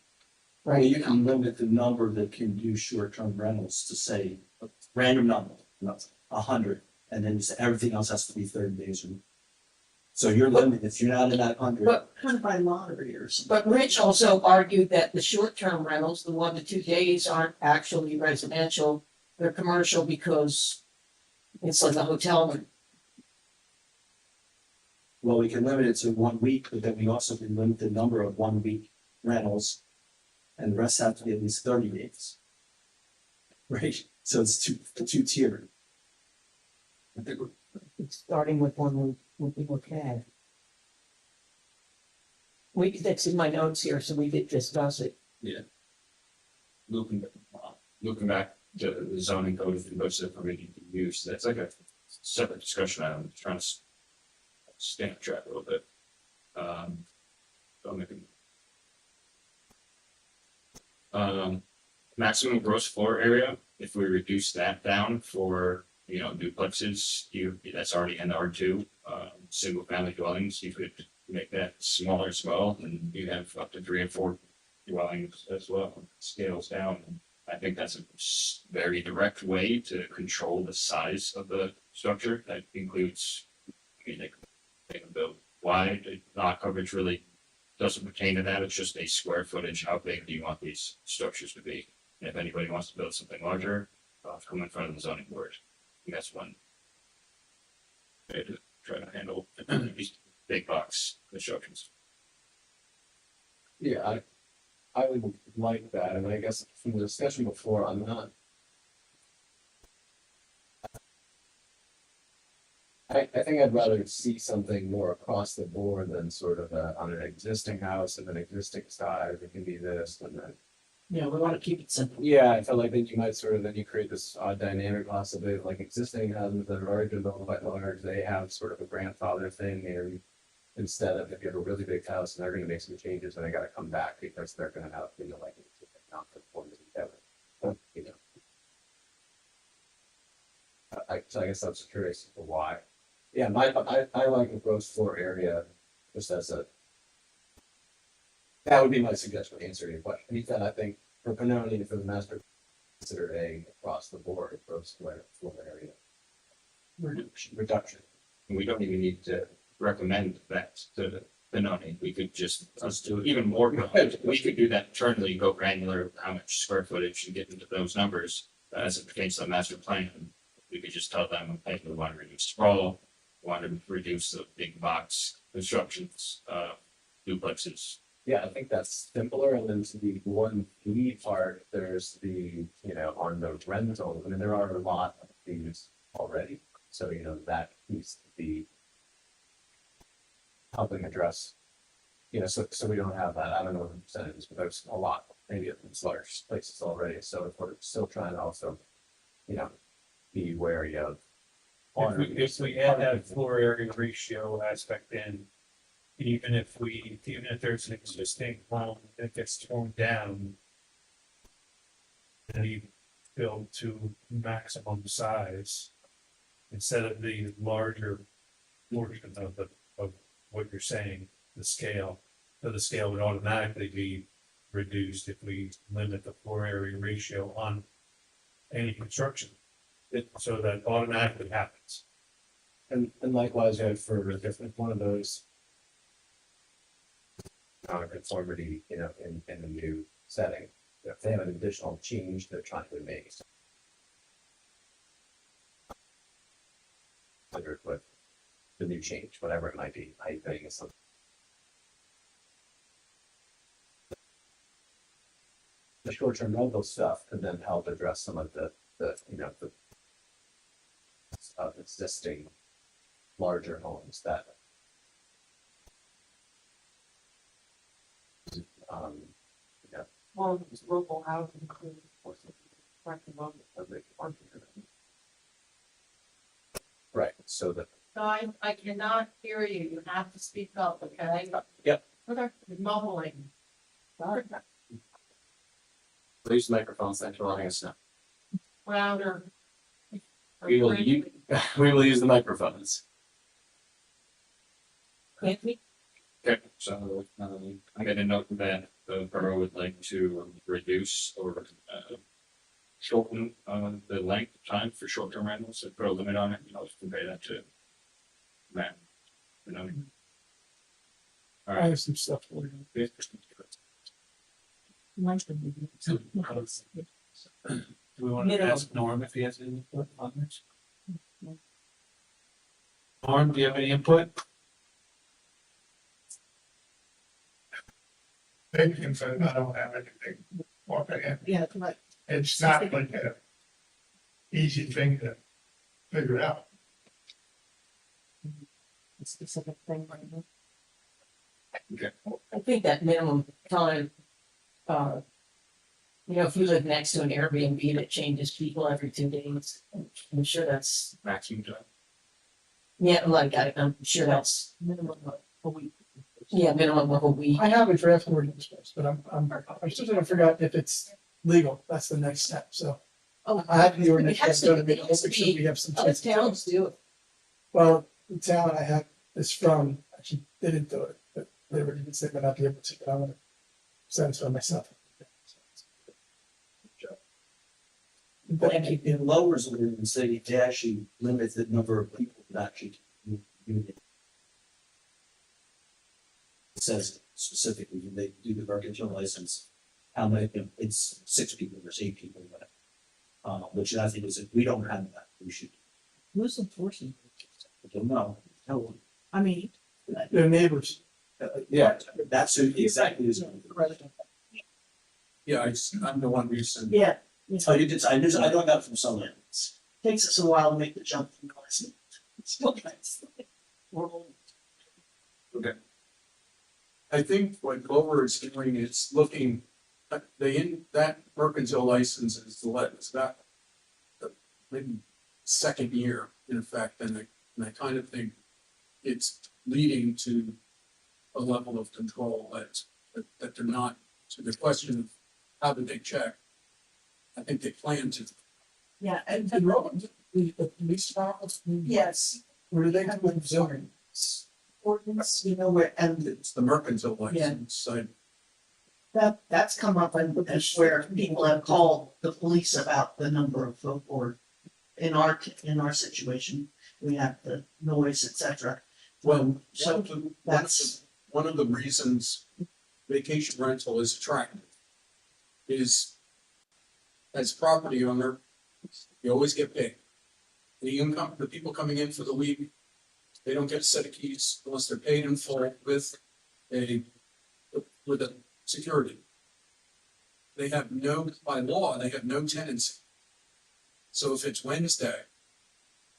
Right? you can limit the number that can do short-term rentals to say a random number, 100, and then you say everything else has to be 30 days. So you're limited, if you're not in that 100. But Kind of by lottery or something. But Rich also argued that the short-term rentals, the 1 to 2 days, aren't actually residential. They're commercial because it's like a hotel room. Well, we can limit it to 1 week, but then we also can limit the number of 1 week rentals. And the rest have to be at least 30 days. Right, so it's two tiered. I think Starting with 1 week would be okay. That's in my notes here, so we did discuss it. Looking back to the zoning code and what's the permitted use, that's like a separate discussion item. I'm trying to stay on track a little bit. So I'm making maximum gross floor area, if we reduce that down for, duplexes, that's already in R2, single family dwellings, you could make that smaller as well, and you have up to 3 and 4 dwellings as well, scales down. I think that's a very direct way to control the size of the structure. That includes, they can build wide, lot coverage really doesn't pertain to that. It's just a square footage. How big do you want these structures to be? And if anybody wants to build something larger, come in front of the zoning board. And that's one way to try to handle these big box constructions. Yeah, I would like that, and I guess from the discussion before, I'm not. I think I'd rather see something more across the board than sort of on an existing house of an existing size, it can be this and then. Yeah, we want to keep it simple. Yeah, I felt like then you might then you create this odd dynamic possibly, like existing houses that are already developed by large, they have sort of a grandfather thing there. Instead of if you have a really big house and they're gonna make some changes and they gotta come back because they're gonna have, like, non-conformity, so I guess I'm just curious as to why. Yeah, I like the gross floor area just as that would be my suggestion to answer your question. Ethan, I think for Benoni, for the master, consider a across the board gross square floor area reduction. We don't even need to recommend that to Benoni. We could just, let's do it even more. We could do that internally, go granular, of how much square footage and get into those numbers as it pertains to the master plan. We could just tell them, hey, we want to reduce sprawl, we want to reduce the big box constructions, duplexes. Yeah, I think that's simpler. And then to the one B part, there's the, you know, on the rental, I mean, there are a lot of these already. So, you know, that needs to be helping address, you know, so we don't have that. I don't know what the percentage is, but there's a lot, maybe in these large places already. So if we're still trying to also, you know, be wary of. If we add that floor area ratio aspect in, even if there's an existing home that gets torn down and even built to maximum size, instead of the larger portion of what you're saying, the scale, so the scale would automatically be reduced if we limit the floor area ratio on any construction. So that automatically happens. And likewise, for if one of those non-conformity, you know, in a new setting, if they have an additional change they're trying to make. With the new change, whatever it might be, height thing or something. The short-term rental stuff could then help address some of the you know, the existing larger homes that you know, Well, it's local housing, including, of course, right, so that No, I cannot hear you. You have to speak up, okay? Yep. Okay. You're mumbling. use microphones, thanks for letting us know. Louder. We will use the microphones. Anthony? Okay, so, I made a note that the borough would like to reduce or, shorten, the length of time for short-term rentals, and put a limit on it, and I'll convey that to Matt. You know. All I right. have some stuff for you. Do we want to ask Norm if he has any input on this? Norm, do you have any input? Thinking, so I don't have anything more to add. Yeah, but It's not like a easy thing to figure out. a specific thing right now. I think that minimum time, you know, if you live next to an Airbnb that changes people every 2 days, I'm sure that's, Maximum time. yeah, like, I'm sure that's Minimum of a week. yeah, minimum of a week. I have a draft ordinance, but I'm still trying to figure out if it's legal. That's the next step, so. Oh, I have the ordinance, It has so to- we it has to make sure be- we have some Other chance to do it. towns do it. Well, the town I have is from, actually, they didn't do it, but they were even saying they're not able to, but I want to satisfy myself. But in Lower's ordinance, they actually limit the number of people that actually unit. It says specifically, when they do the mercantile license, how many, it's 6 people or 8 people, whatever. Which I think is, we don't have that, we should, Who's enforcing? I don't know, tell them. I mean, Their neighbors. Yeah, that's who exactly is. Yeah, I'm the one who said. yeah, Oh, you did, I don't got from someone. takes us a while to make the jump from license. Still nice. Okay. I think what Glover is doing is looking, that mercantile license is it's about maybe second year in effect, and I kind of think it's leading to a level of control that they're not, to the question of how did they check? I think they plan to. Yeah, and The road, the police department. yes, Where do they have them zoning? ordinance, you know, where, and It's the mercantile license, That's come up and that's where people have called the police about the number of folk, or in our situation, we have the noise, et cetera. Well, So that's, one of the reasons vacation rental is attractive is as a property owner, you always get paid. The income, the people coming in for the week, they don't get a set of keys unless they're paid in full with a security. They have no, by law, they have no tenancy. So if it's Wednesday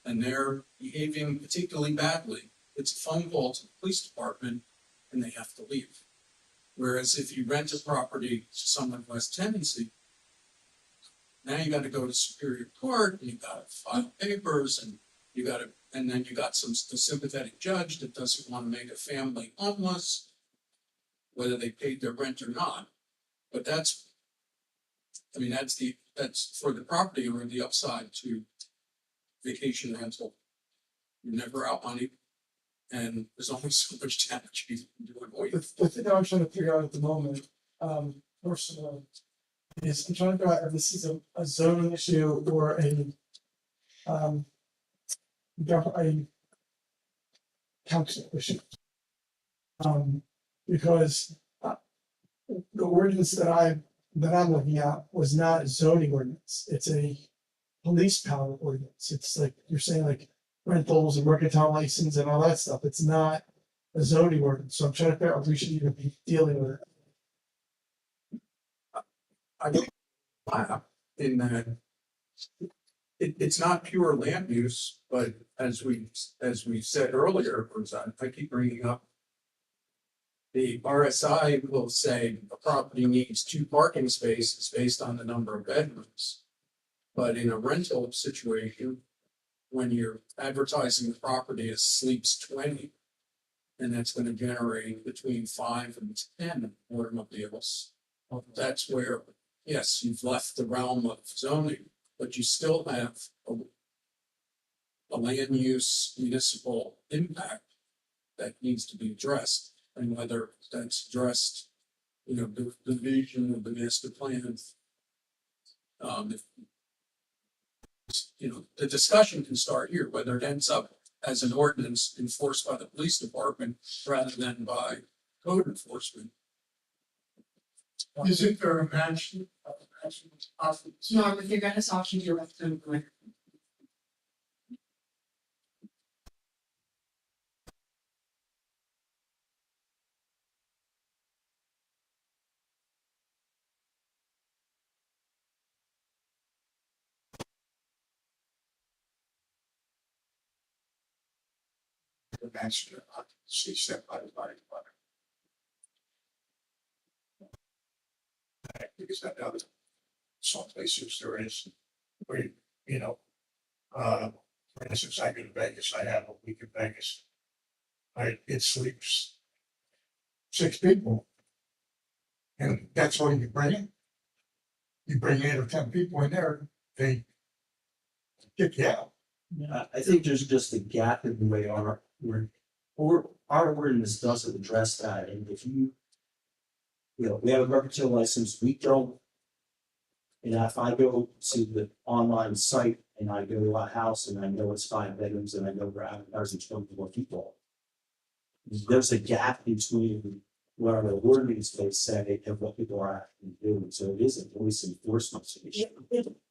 and they're behaving particularly badly, it's a phone call to the police department and they have to leave. Whereas if you rent a property to someone who has tenancy, now you gotta go to Superior Court and you gotta file papers and and then you got a sympathetic judge that doesn't wanna make a family homeless, whether they paid their rent or not. But that's for the property owner, the upside to vacation rental. You're never out money, and there's only so much damage you can do avoid. The thing I'm trying to figure out at the moment, personally, is I'm trying to figure out if this is a zoning issue or a council issue. Because the ordinance that I'm looking at was not a zoning ordinance, it's a police power ordinance. It's like, you're saying like rentals and mercantile license and all that stuff, it's not a zoning ordinance, so I'm trying to figure out if we should even be dealing with it. I don't laugh in that it's not pure land use, but as we said earlier, I keep bringing up the RSI will say a property needs 2 parking spaces based on the number of bedrooms. But in a rental situation, when you're advertising the property as sleeps 20, and that's gonna generate between 5 and 10 automobiles, that's where, yes, you've left the realm of zoning, but you still have a land use municipal impact that needs to be addressed. And whether that's addressed, the vision of the master plan. The discussion can start here, whether it ends up as an ordinance enforced by the police department rather than by code enforcement. Isn't there a match? No, if you're gonna talk to your representative. The match, see step by the body. Because I know that some places there is, where, for instance, I go to Vegas, I have a week in Vegas. It sleeps 6 people. And that's all you bring in. You bring 8 or 10 people in there, they kick you out. I think there's just a gap in the way our ordinance doesn't address that, and if we have a mercantile license, we don't. And if I go to the online site and I go to a house and I know it's 5 bedrooms and I know we're advertising 24 people, there's a gap between what our ordinance may say and what people are actually doing, so it is a police enforcement issue.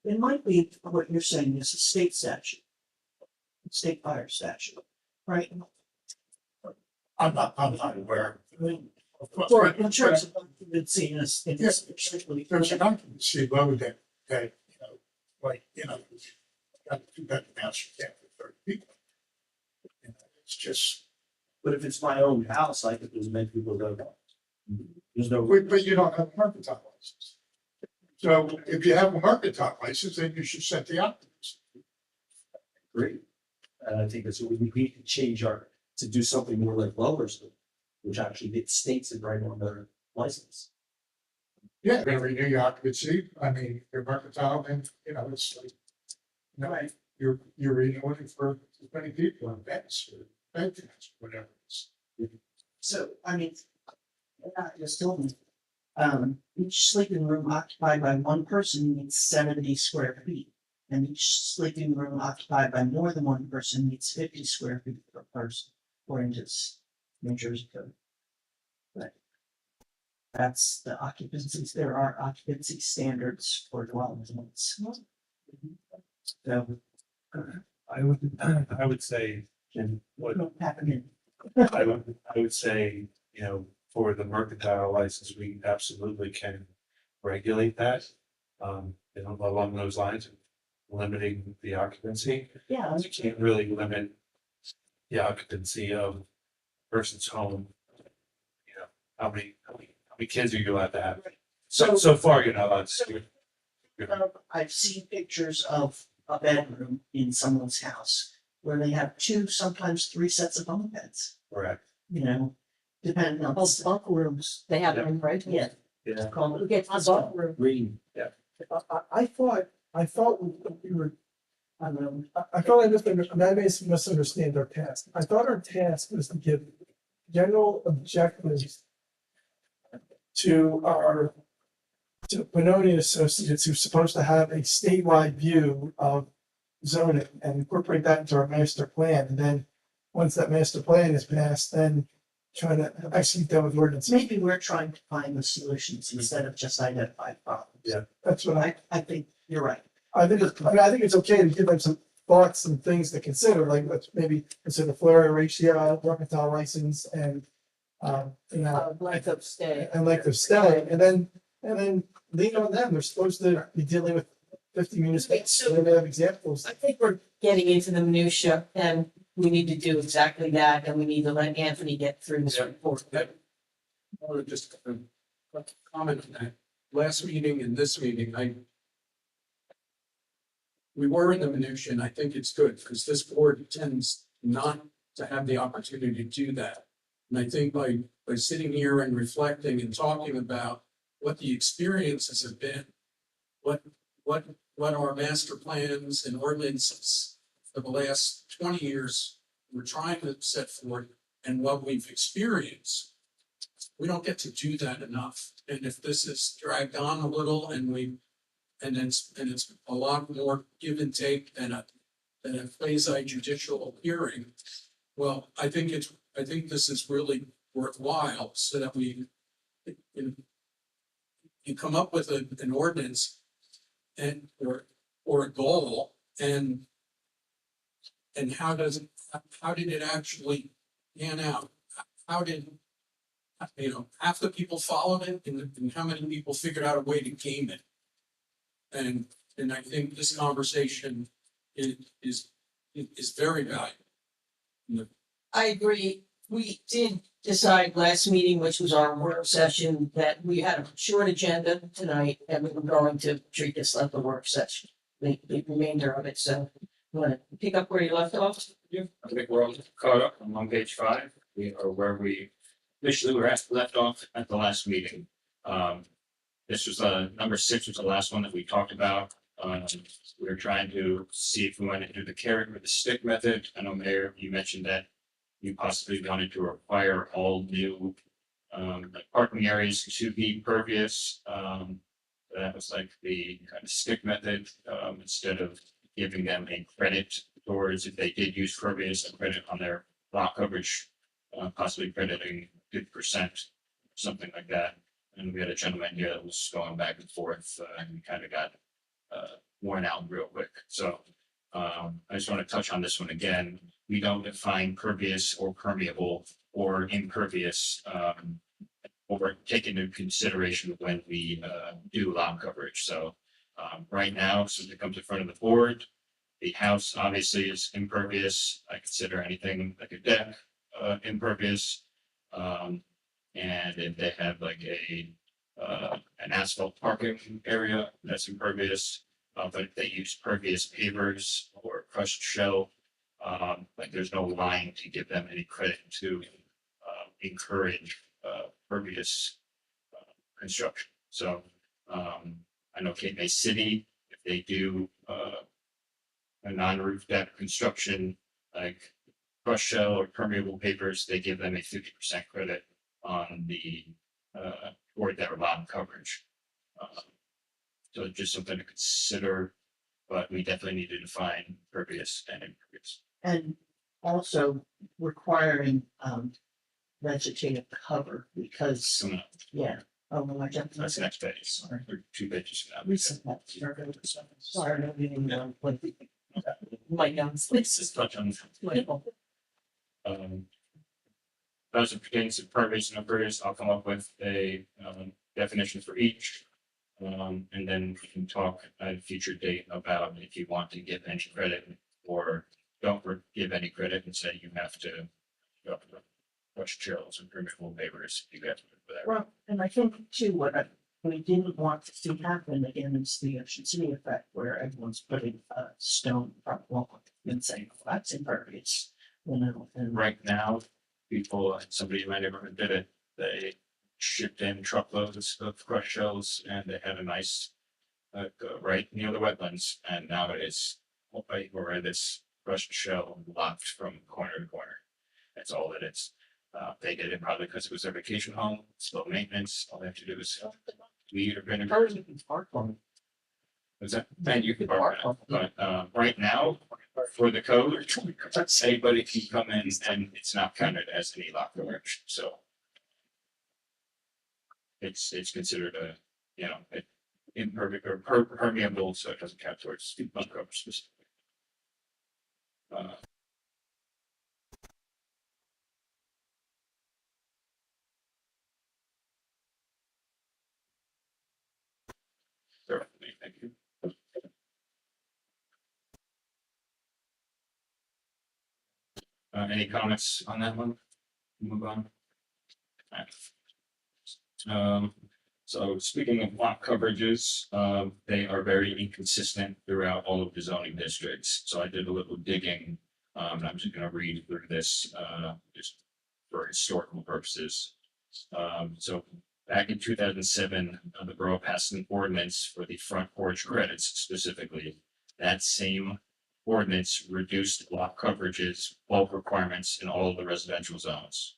it might be what you're saying is a state statute. State fire statute, right? I'm not aware. For in terms of occupancy in this, There's an occupancy load that, got 2 bedroom house, you can't put 30 people. It's just. But if it's my own house, I think there's many people that don't. There's no. But you don't have a mercantile license. So if you have a mercantile license, then you should set the occupancy. Great. And I think that's what we need to change to do something more like Lover's, which actually it states it right on their license. Yeah, they're gonna renew your occupancy. I mean, your mercantile, then, it's like, you're renewing for as many people in beds or bedrooms, whatever it is. So, I mean, you're still Each sleeping room occupied by one person needs 70 square feet. And each sleeping room occupied by more than one person needs 50 square feet per person, according to New Jersey code. But that's the occupancies, there are occupancy standards for dwelling units. So, I would say, and what don't happen in I would say, you know, for the mercantile license, we absolutely can regulate that. You know, along those lines, limiting the occupancy. Yeah. You can't really limit the occupancy of a person's home. You know, how many kids are you allowed to have? So far, you're not allowed to. I've seen pictures of a bedroom in someone's house where they have two, sometimes three sets of bunk beds, Correct. you know, depending on. Oh, bunk rooms, they have them, right? Yeah. Yeah. Who gets the bunk room? Green. Yeah. I thought we were, I don't know, I thought I misunderstand our task. I thought our task was to give general objectives to our, to Benoni Associates, who's supposed to have a statewide view of zoning and incorporate that into our master plan. And then, once that master plan is passed, then trying to execute that with ordinance. Maybe we're trying to find the solutions instead of just identify problems. Yeah. That's what I think you're right. I think it's okay to give them some thoughts and things to consider, like let's maybe consider flare ratio, mercantile license, and you know, Length of stay. and length of stay, and then lean on them. They're supposed to be dealing with 50 municipalities, so they have examples. I think we're getting into the minutia and we need to do exactly that and we need to let Anthony get through this report. Or just a comment on that. Last meeting and this meeting, we were in the minutia, and I think it's good, because this board tends not to have the opportunity to do that. And I think by sitting here and reflecting and talking about what the experiences have been, what our master plans and ordinances for the last 20 years we're trying to set forth, and what we've experienced, we don't get to do that enough. And if this is dragged on a little and it's a lot more give and take than a quasi judicial hearing, well, I think this is really worthwhile, so that we you come up with an ordinance and or a goal, and how did it actually pan out? How did, you know, half the people followed it, and how many people figured out a way to game it? And I think this conversation is very valuable. I agree. We did decide last meeting, which was our work session, that we had a short agenda tonight and we were going to treat this like a work session, the remainder of it. So you want to pick up where you left off? I think we're all caught up. I'm on page 5. We are where we initially were left off at the last meeting. This was number 6 was the last one that we talked about. We were trying to see if we wanted to do the carrot or the stick method. I know, Mayor, you mentioned that you possibly wanted to require all new parking areas to be pervious. That was like the kind of stick method, instead of giving them a credit towards if they did use pervious, a credit on their lot coverage, possibly crediting 50%, something like that. And we had a gentleman here that was going back and forth, and we kind of got worn out real quick. So I just want to touch on this one again. We don't define pervious or permeable or impervious or take into consideration when we do lot coverage. So right now, since it comes in front of the board, the house obviously is impervious. I consider anything like a deck impervious. And if they have like an asphalt parking area, that's impervious. But if they use pervious pavers or crushed shell, like there's no line to give them any credit to encourage pervious construction. So I know Cape May City, if they do a non-roof deck construction, like crushed shell or permeable pavers, they give them a 50% credit on the or their lot coverage. So just something to consider, but we definitely need to define pervious and impervious. And also requiring, vegetative cover because, Coming up, yeah. Oh, no, I jumped. that's the next page, Sorry. or 2 pages from now. Recent that. Sorry, I didn't know, like, my notes. Let's just touch on. As it pertains to pervious and impervious, I'll come up with a definition for each. And then we can talk at a future date about if you want to give any credit or don't give any credit and say you have to go up to rush chills and permissible waivers. You guys for that. Well, and I think too, we didn't want to see happen again is the efficiency effect where everyone's putting a stone front wall and saying, well, that's impervious. You know, and Right now, people, somebody in my neighborhood did it. They shipped in truckloads of crushed shells and they had a nice right near the wetlands, and now it is right where this crushed shell locked from corner to corner. That's all it is. They did it probably because it was their vacation home, it's low maintenance. All they have to do is weed or vinegar. What's that? And you can park on it. But right now, for the code, anybody can come in and it's not counted as any lot coverage, so. It's considered a, you know, impervious or permeable, so it doesn't count towards lot coverage specifically. Certainly, thank you. Any comments on that one? Move on. So speaking of lot coverages, they are very inconsistent throughout all of the zoning districts. So I did a little digging, and I'm just gonna read through this, just for historical purposes. So back in 2007, the borough passed an ordinance for the front porch credits specifically. That same ordinance reduced lot coverages, bulk requirements in all of the residential zones.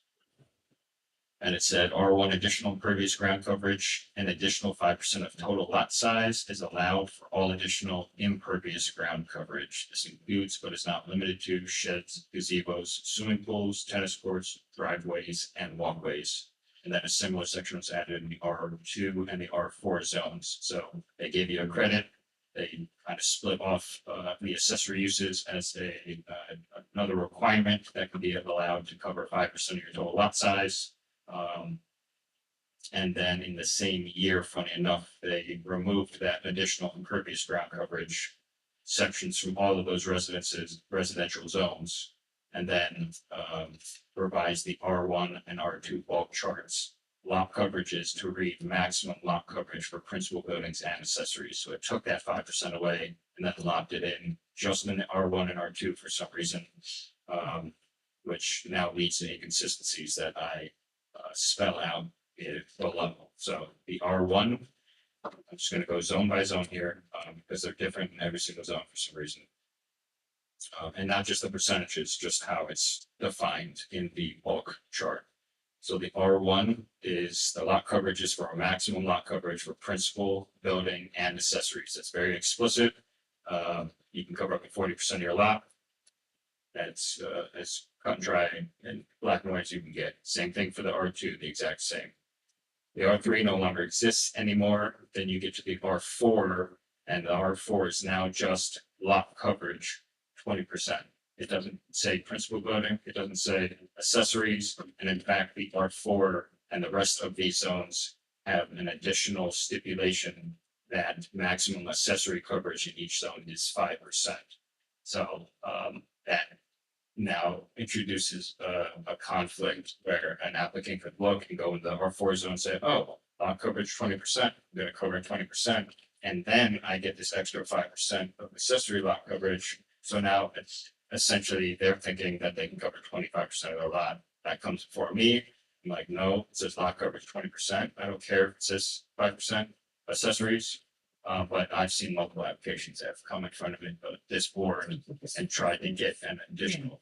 And it said R1 additional impervious ground coverage, an additional 5% of total lot size is allowed for all additional impervious ground coverage. This includes, but is not limited to, sheds, gazebos, swimming pools, tennis courts, driveways, and walkways. And then a similar section was added in the R2 and the R4 zones. So they gave you a credit. They kind of split off the accessory uses as another requirement that can be allowed to cover 5% of your total lot size. And then in the same year, funny enough, they removed that additional impervious ground coverage sections from all of those residential zones. And then revised the R1 and R2 bulk charts, lot coverages to read maximum lot coverage for principal buildings and accessories. So it took that 5% away and then locked it in just in the R1 and R2 for some reason, which now leads to inconsistencies that I spell out below. So the R1, I'm just going to go zone by zone here because they're different in every single zone for some reason. And not just the percentages, just how it's defined in the bulk chart. So the R1 is the lot coverages for a maximum lot coverage for principal, building, and accessories. That's very explicit. You can cover up to 40% of your lot. That's as cut and dry and black and white as you can get. Same thing for the R2, the exact same. The R3 no longer exists anymore. Then you get to the R4, and the R4 is now just lot coverage, 20%. It doesn't say principal building, it doesn't say accessories, and in fact, the R4 and the rest of these zones have an additional stipulation that maximum accessory coverage in each zone is 5%. So that now introduces a conflict where an applicant could look and go in the R4 zone and say, oh, lot coverage 20%, I'm gonna cover 20%, and then I get this extra 5% of accessory lot coverage. So now it's essentially they're thinking that they can cover 25% of their lot. That comes before me. I'm like, no, it says lot coverage 20%. I don't care if it says 5% accessories. But I've seen multiple applications that have come in front of it, this board and tried to get an additional.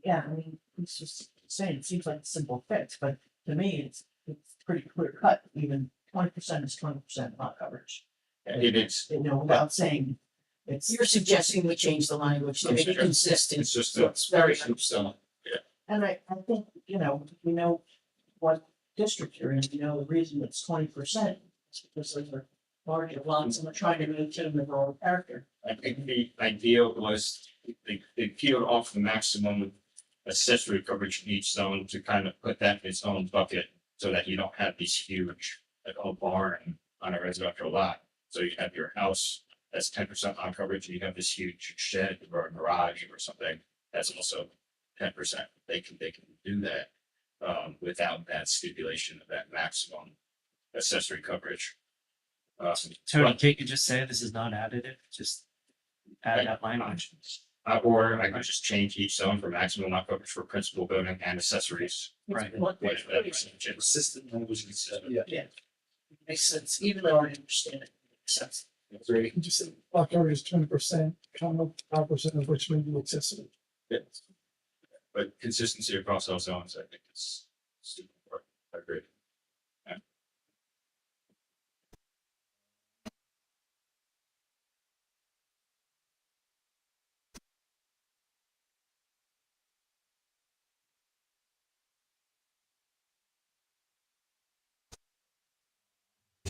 Yeah, I mean, it's just saying, it seems like a simple fix, but to me, it's pretty clear cut, even 20% is 20% lot coverage. It is. You know, without saying it's. You're suggesting we change the language to make it consistent. It's just So it's very. so, And I think, you know, we know what district you're in, you know, the reason it's 20% is because those are larger lots and we're trying to maintain the rural character. I think the idea was they peeled off the maximum accessory coverage in each zone to kind of put that in its own bucket so that you don't have these huge, like a barn on a residential lot. So you have your house that's 10% on coverage and you have this huge shed or a garage or something that's also 10%. They can do that without that stipulation of that maximum accessory coverage. Tony, can't you just say this is not additive? Just add that language. Or I could just change each zone for maximum lot coverage for principal building and accessories. Right. Consistent language. Yeah. Makes sense, even though I understand it, makes sense. You just say lot coverage is 20%, 5% of which may be accessory. Yes. But consistency across all zones, I think is super important. I agree. Yeah.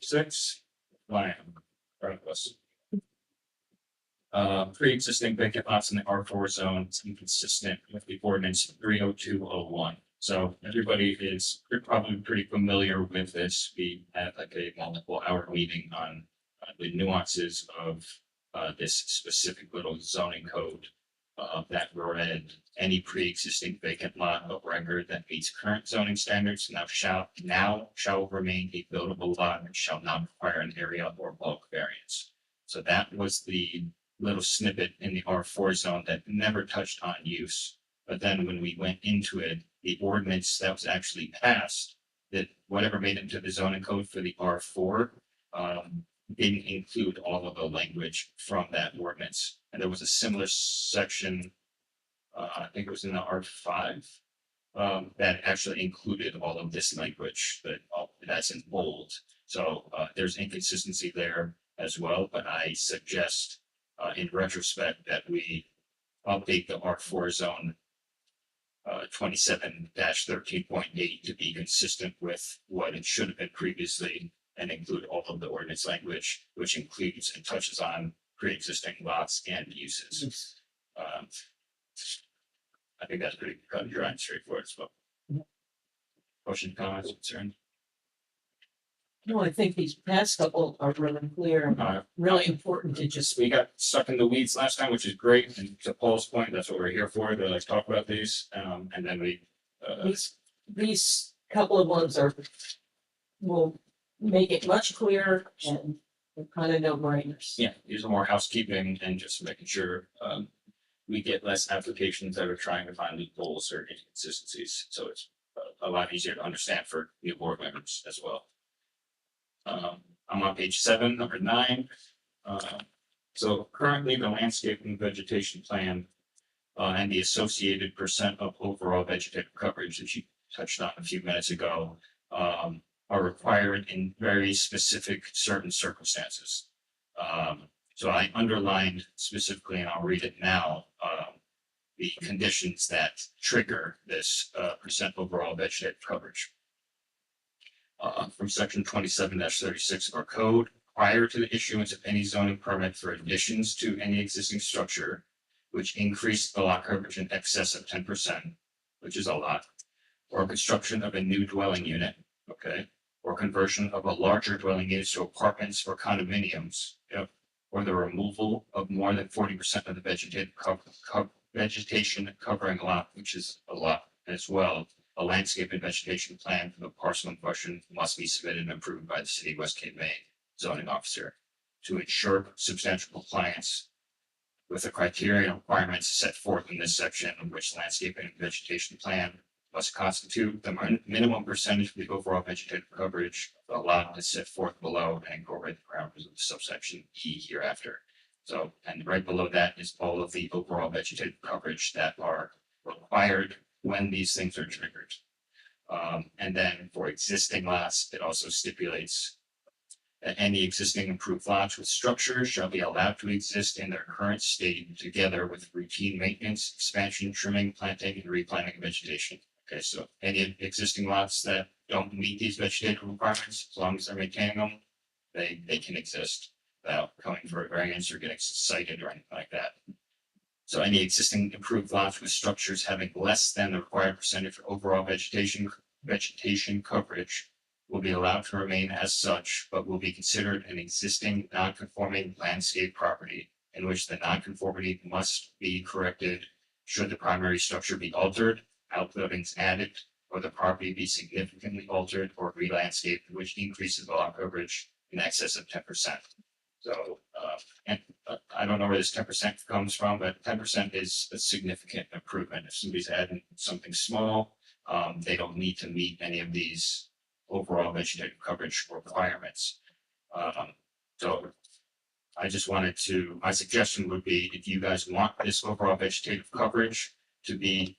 Six, land, front of us. Pre-existing vacant lots in the R4 zone is inconsistent with the ordinance 30201. So everybody is probably pretty familiar with this. We had like a multiple hour meeting on the nuances of this specific little zoning code that read any pre-existing vacant lot of record that meets current zoning standards now shall remain a buildable lot and shall not require an area or bulk variance. So that was the little snippet in the R4 zone that never touched on use. But then when we went into it, the ordinance that was actually passed, that whatever made it into the zoning code for the R4, didn't include all of the language from that ordinance. And there was a similar section, I think it was in the R5, that actually included all of this language that's in bold. So there's inconsistency there as well, but I suggest in retrospect that we update the R4 zone 27-13.8 to be consistent with what it should have been previously and include all of the ordinance language, which includes and touches on pre-existing lots and uses. I think that's pretty cut and dry and straightforward as well. Question, comments, concern? No, I think these past couple are really clear, really important to just. We got stuck in the weeds last time, which is great. And to Paul's point, that's what we're here for, to like talk about these. And then we. These couple of ones will make it much clearer and they're kind of no brainers. Yeah, these are more housekeeping and just making sure we get less applications that are trying to find loopholes or inconsistencies. So it's a lot easier to understand for new board members as well. I'm on page 7, number 9. So currently the landscape and vegetation plan and the associated percent of overall vegetative coverage that you touched on a few minutes ago are required in very specific certain circumstances. So I underlined specifically, and I'll read it now, the conditions that trigger this percent overall vegetative coverage. From section 27-36 of our code, prior to the issuance of any zoning permit for additions to any existing structure, which increase the lot coverage in excess of 10%, which is a lot, or construction of a new dwelling unit, okay, or conversion of a larger dwelling unit to apartments or condominiums, or the removal of more than 40% of the vegetation covering lot, which is a lot as well. A landscape and vegetation plan for the parcel in question must be submitted and approved by the city of West Cape, Maine zoning officer to ensure substantial compliance with the criteria and requirements set forth in this section, in which landscape and vegetation plan must constitute the minimum percentage of the overall vegetative coverage of the lot as set forth below and incorporate the parameters of the subsection E hereafter. So, and right below that is all of the overall vegetative coverage that are required when these things are triggered. And then for existing lots, it also stipulates that any existing improved lots with structures shall be allowed to exist in their current state together with routine maintenance, expansion, trimming, planting, and replanting of vegetation. Okay, so any existing lots that don't meet these vegetative requirements, as long as they're maintaining them, they can exist without coming for a variance or getting cited or anything like that. So any existing improved lots with structures having less than the required percentage for overall vegetation coverage will be allowed to remain as such, but will be considered an existing non-conforming landscape property in which the non-conformity must be corrected should the primary structure be altered, outbuildings added, or the property be significantly altered or re-landscaped, which increases the lot coverage in excess of 10%. So, I don't know where this 10% comes from, but 10% is a significant improvement. If somebody's adding something small, they don't need to meet any of these overall vegetative coverage requirements. So I just wanted to, my suggestion would be if you guys want this overall vegetative coverage to be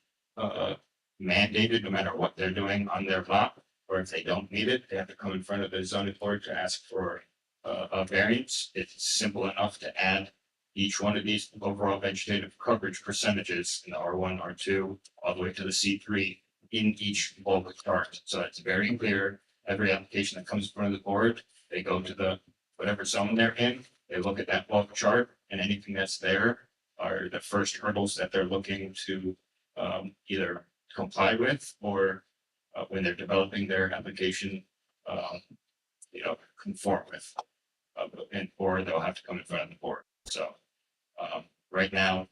mandated, no matter what they're doing on their lot, or if they don't need it, they have to come in front of the zoning board to ask for a variance. It's simple enough to add each one of these overall vegetative coverage percentages in the R1, R2, all the way to the C3 in each bulk chart. So it's very clear. Every application that comes in front of the board, they go to the whatever zone they're in, they look at that bulk chart, and anything that's there are the first hurdles that they're looking to either comply with or when they're developing their application, conform with. Or they'll have to come in front of the board. So right now,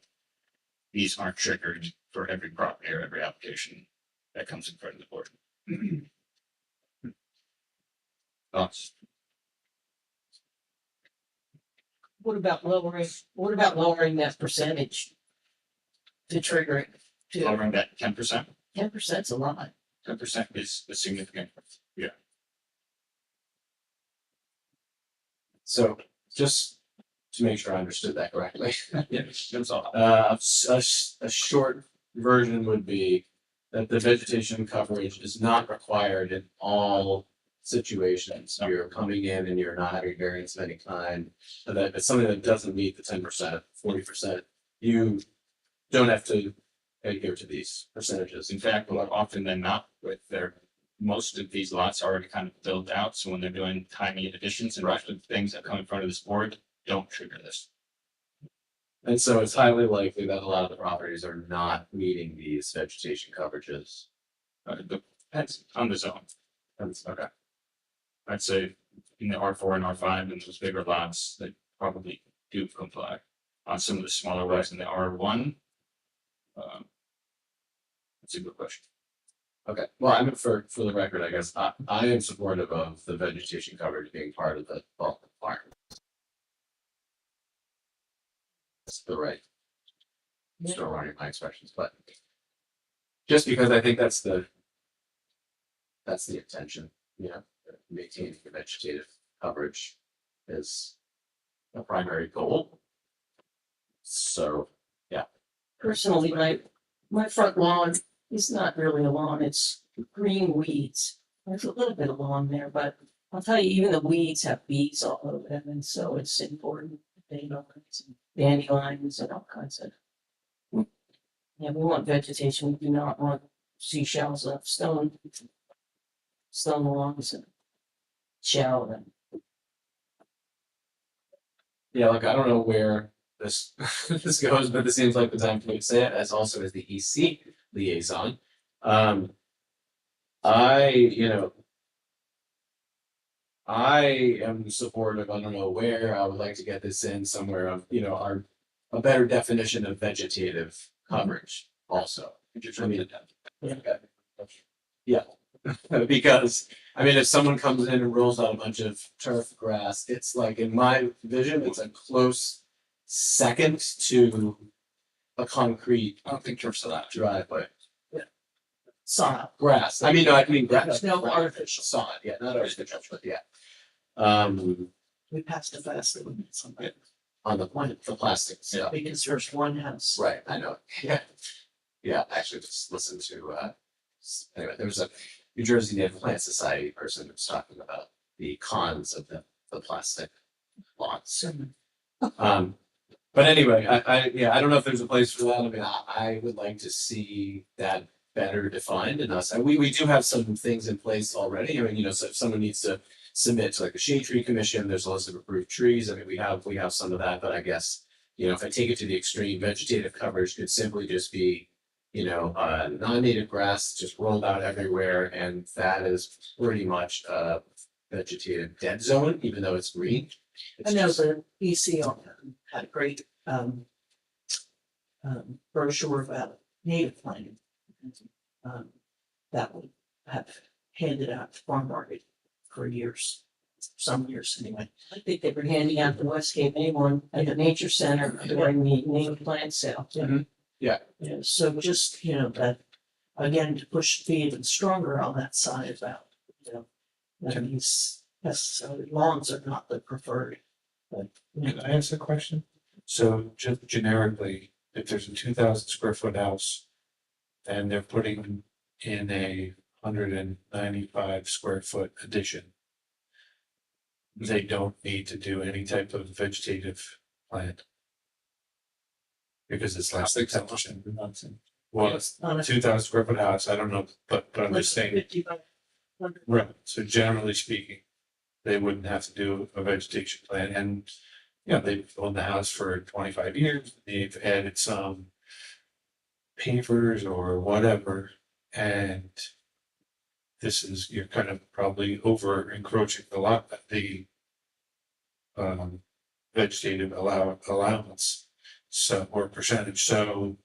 these aren't triggered for every property or every application that comes in front of the board. Thoughts? What about lowering that percentage to trigger it to Lowering that 10%? 10%'s a lot. 10% is a significant, yeah. So just to make sure I understood that correctly. Yeah, that's all. A short version would be that the vegetation coverage is not required in all situations. You're coming in and you're not having variance of any kind, so that if it's something that doesn't meet the 10%, 40%, you don't have to adhere to these percentages. In fact, more often than not, most of these lots are already kind of built out, so when they're doing tiny additions and most of the things that come in front of this board don't trigger this. And so it's highly likely that a lot of the properties are not meeting these vegetation coverages. Depends on the zone. Okay. I'd say in the R4 and R5 and those bigger lots, they probably do comply. On some of the smaller ones in the R1, that's a good question. Okay, well, I mean, for the record, I guess, I am supportive of the vegetation coverage being part of the bulk requirement. That's the right. Still running my expressions, but just because I think that's the intention, maintaining the vegetative coverage is a primary goal. So, yeah. Personally, my front lawn is not really a lawn, it's green weeds. There's a little bit of lawn there, but I'll tell you, even the weeds have bees all over them, and so it's important. They know dandelions and all kinds of. Yeah, we want vegetation, we do not want seashells of stone lawns and shell and. Yeah, like I don't know where this this goes, but this seems like the time for me to say it, as also as the EC liaison. I am supportive, I don't know where, I would like to get this in somewhere of, a better definition of vegetative coverage also. I mean, yeah, because, I mean, if someone comes in and rolls out a bunch of turf grass, it's like, in my vision, it's a close second to a concrete. I don't think turf's allowed. Driveway. Sod. Grass. I mean, no, grass. There's no artificial. Sod, yeah, not artificial, but yeah. We passed a fast ordinance on that. On the plastics, yeah. Because there's one house. Right, I know, yeah. Yeah, actually just listened to, anyway, there was New Jersey Native Plant Society person who's talking about the cons of the plastic lots. But anyway, yeah, I don't know if there's a place for that. I mean, I would like to see that better defined in us. And we do have some things in place already. I mean, you know, so if someone needs to submit to like a shade tree commission, there's a list of approved trees. I mean, we have some of that, but I guess, you know, if I take it to the extreme, vegetative coverage could simply just be, you know, non-native grass just rolled out everywhere, and that is pretty much a vegetative dead zone, even though it's green. It's I know just- the EC had a great, brochure about native planting. That would have handed out to farm market for years, some years anyway. I think they were handing out the Westgate May one at the Nature Center during the native plant sale. Yeah. Yeah, so just, you know, that, again, to push the even stronger on that side about, you know, that these pesticide lawns are not the preferred. But, you know, Can I ask a question? So just generically, if there's a 2,000 square foot house and they're putting in a 195 square foot addition, they don't need to do any type of vegetative plant because it's less than 10%. Well, it's on a 2,000 square foot house, I don't know, but I'm just saying, 50 by 100. right, so generally speaking, they wouldn't have to do a vegetation plan, and, you know, they've owned the house for 25 years, they've added some pavers or whatever, and this is, you're kind of probably over encroaching the lot, the vegetative allowance, so, or percentage, so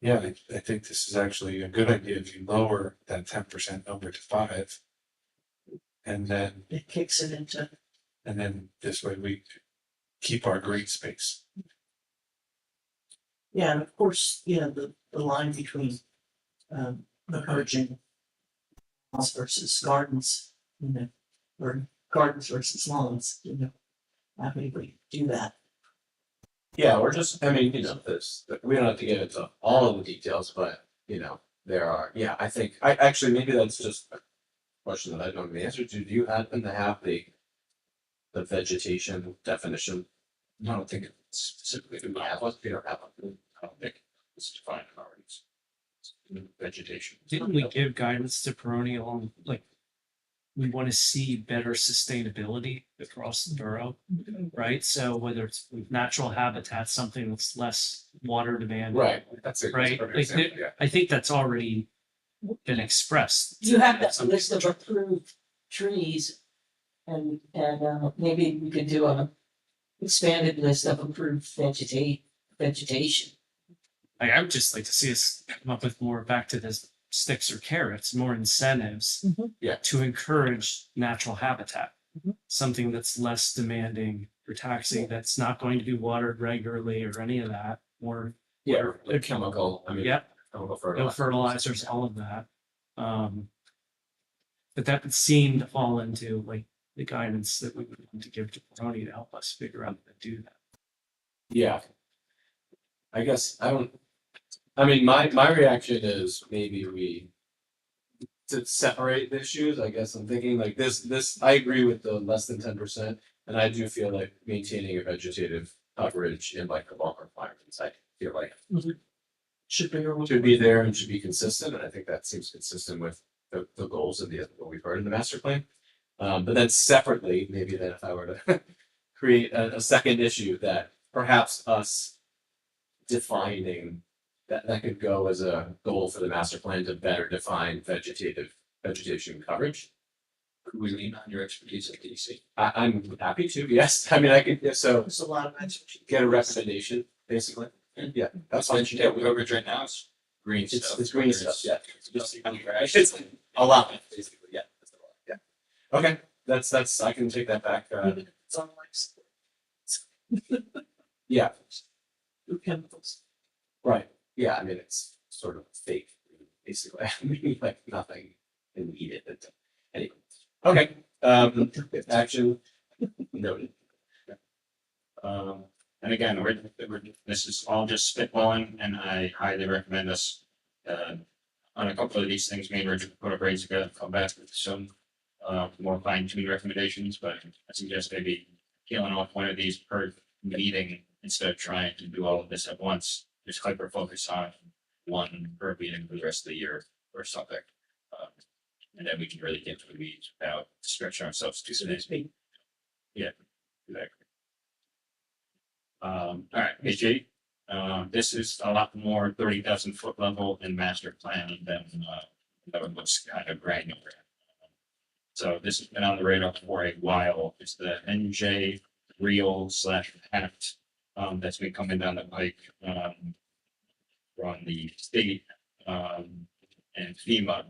yeah, I think this is actually a good idea if you lower that 10% number to 5. And then, It kicks it into, this way we keep our green space. yeah, and of course, you know, the line between, encouraging lawns versus gardens, you know, or gardens versus lawns, you know, how do we do that? Yeah, we're just, I mean, you know, we don't have to get into all of the details, but, you know, there are, yeah, I think, actually, maybe that's just a question that I don't know the answer to. Do you happen to have the vegetation definition? I don't think it's specifically Do we have one? We don't have one. I don't think it's defined already. It's vegetation. Didn't we give guidance to Peroneal on, like, we want to see better sustainability across the borough, right? So whether it's natural habitat, something that's less water demanding. Right, that's a Right, perfect like, example, yeah. I think that's already been expressed. You have that list of approved trees. And maybe we could do a expanded list of approved vegetation. I would just like to see us come up with more, back to this sticks or carrots, more incentives. Yeah. To encourage natural habitat. Something that's less demanding or taxing, that's not going to be watered regularly or any of that, or Yeah, like chemical, I mean, yeah, chemical no fertilizer. fertilizers, all of that. But that would seem to fall into like the guidance that we would want to give to Baroni to help us figure out how to do that. Yeah. I guess I mean, my reaction is maybe we to separate the issues, I guess I'm thinking like this, I agree with the less than 10%. And I do feel like maintaining a vegetative coverage in like the long requirements, I feel like Should be there and should be consistent. And I think that seems consistent with the goals of what we've heard in the master plan. But then separately, maybe then if I were to create a second issue that perhaps us defining that could go as a goal for the master plan to better define vegetation coverage. Could we lean on your expertise at DC? I'm happy to, yes. I mean, I could, so There's a lot of expertise. get a recommendation, basically. Yeah, that's fine. Yeah, coverage right now is green It's stuff. it's green whether stuff, yeah. It's just It's a lot, basically, yeah. That's a lot, yeah. Okay, that's, I can take that back, Even if it's on like yeah, through chemicals. right. Yeah, I mean, it's sort of fake, basically. I mean, like nothing needed. Anyway, okay, action noted. And again, this is all just spitballing, and I highly recommend us on a couple of these things, me and Richard put a brains together and come back with some more fine tuned recommendations, but I suggest maybe killing off one of these per meeting instead of trying to do all of this at once. Just hyper focus on one per meeting for the rest of the year or something. And then we can really get to the weeds without stretching ourselves too thin. Yeah, exactly. All right, page 8. This is a lot more 30,000 foot level in master plan than that one looks kind of granular. So this has been on the radar for a while. It's the NJ Real / Pact that's been coming down the pike from the state and FEMA.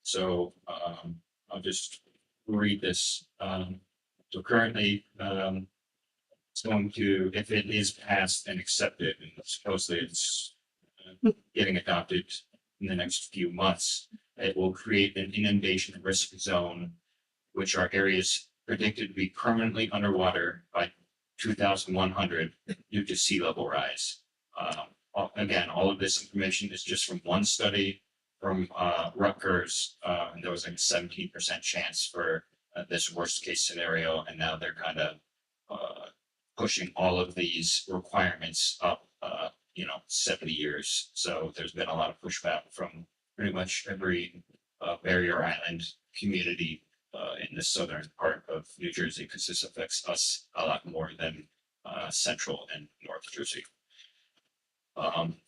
So I'll just read this. So currently, it's going to, if it is passed and accepted, and supposedly it's getting adopted in the next few months, it will create an inundation risk zone, which are areas predicted to be permanently underwater by 2100 due to sea level rise. Again, all of this information is just from one study from Rutgers, and there was like a 17% chance for this worst case scenario, and now they're kind of pushing all of these requirements up, 70 years. So there's been a lot of pushback from pretty much every barrier island community in the southern part of New Jersey, because this affects us a lot more than central and North Jersey.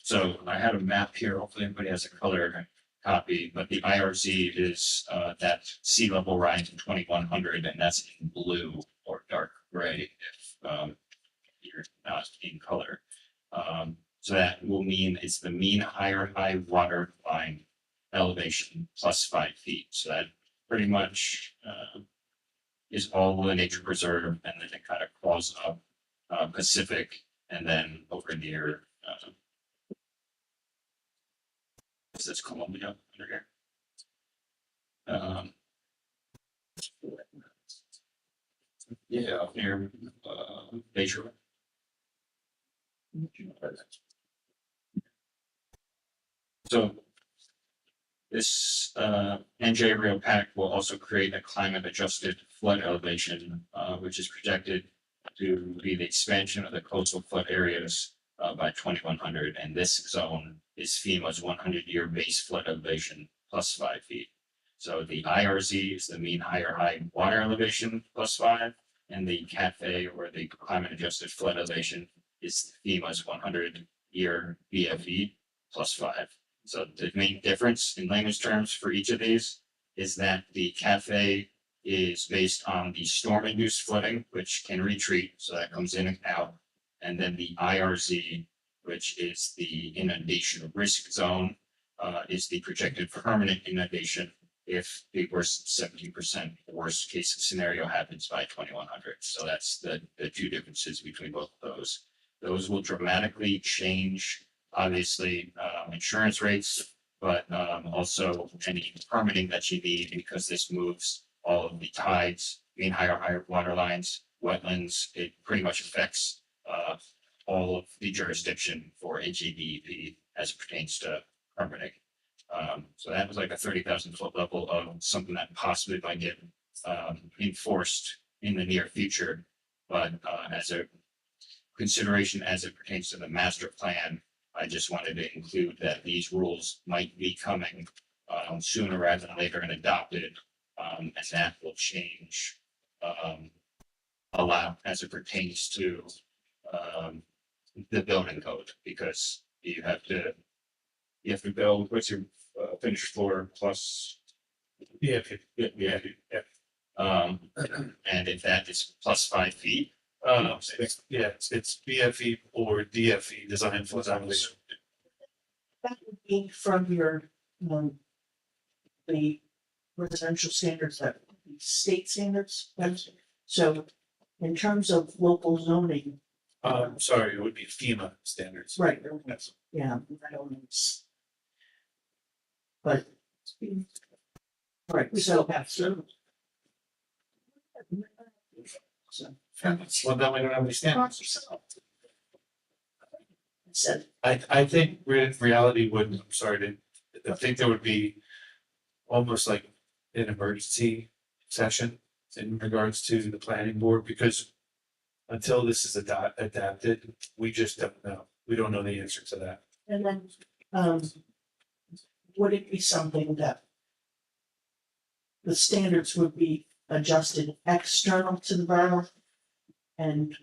So I had a map here. Hopefully everybody has a color copy, but the IRZ is that sea level rise in 2100, and that's in blue or dark gray if you're not in color. So that will mean it's the mean higher high water line elevation plus 5 feet. So that pretty much is all the nature preserve, and then it kind of crawls up Pacific, and then over near this is Columbia under here. Yeah, up near Bayshore. So this NJ Real Pact will also create a climate adjusted flood elevation, which is projected to be the expansion of the coastal flood areas by 2100. And this zone is FEMA's 100-year base flood elevation plus 5 feet. So the IRZ is the mean higher high water elevation plus 5, and the CAFE, or the climate adjusted flood elevation, is FEMA's 100-year BFE plus 5. So the main difference in layman's terms for each of these is that the CAFE is based on the storm induced flooding, which can retreat, so that comes in and out. And then the IRZ, which is the inundation risk zone, is the projected permanent inundation if the worst 17% worst case scenario happens by 2100. So that's the two differences between both of those. Those will dramatically change, obviously, insurance rates, but also any permitting that you need, because this moves all of the tides, mean higher water lines, wetlands. It pretty much affects all of the jurisdiction for HEDEP as it pertains to permitting. So that was like a 30,000 foot level of something that possibly might get enforced in the near future. But as a consideration as it pertains to the master plan, I just wanted to include that these rules might be coming sooner rather than later and adopted, and that will change a lot as it pertains to the building code, because you have to build, what's your finished floor plus? Yeah. And if that is plus 5 feet. It's BFE or DFE, design for examination. That would be from your, the residential standards, that would be state standards. So in terms of local zoning, Sorry, it would be FEMA standards. right, Yes. yeah, I don't know. But. Right, so. Well, then we don't have any standards. Said, I think reality would, I'm sorry to I think there would be almost like an emergency session in regards to the planning board, because until this is adapted, we just don't know. We don't know the answer to that. And then, would it be something that the standards would be adjusted external to the borough? And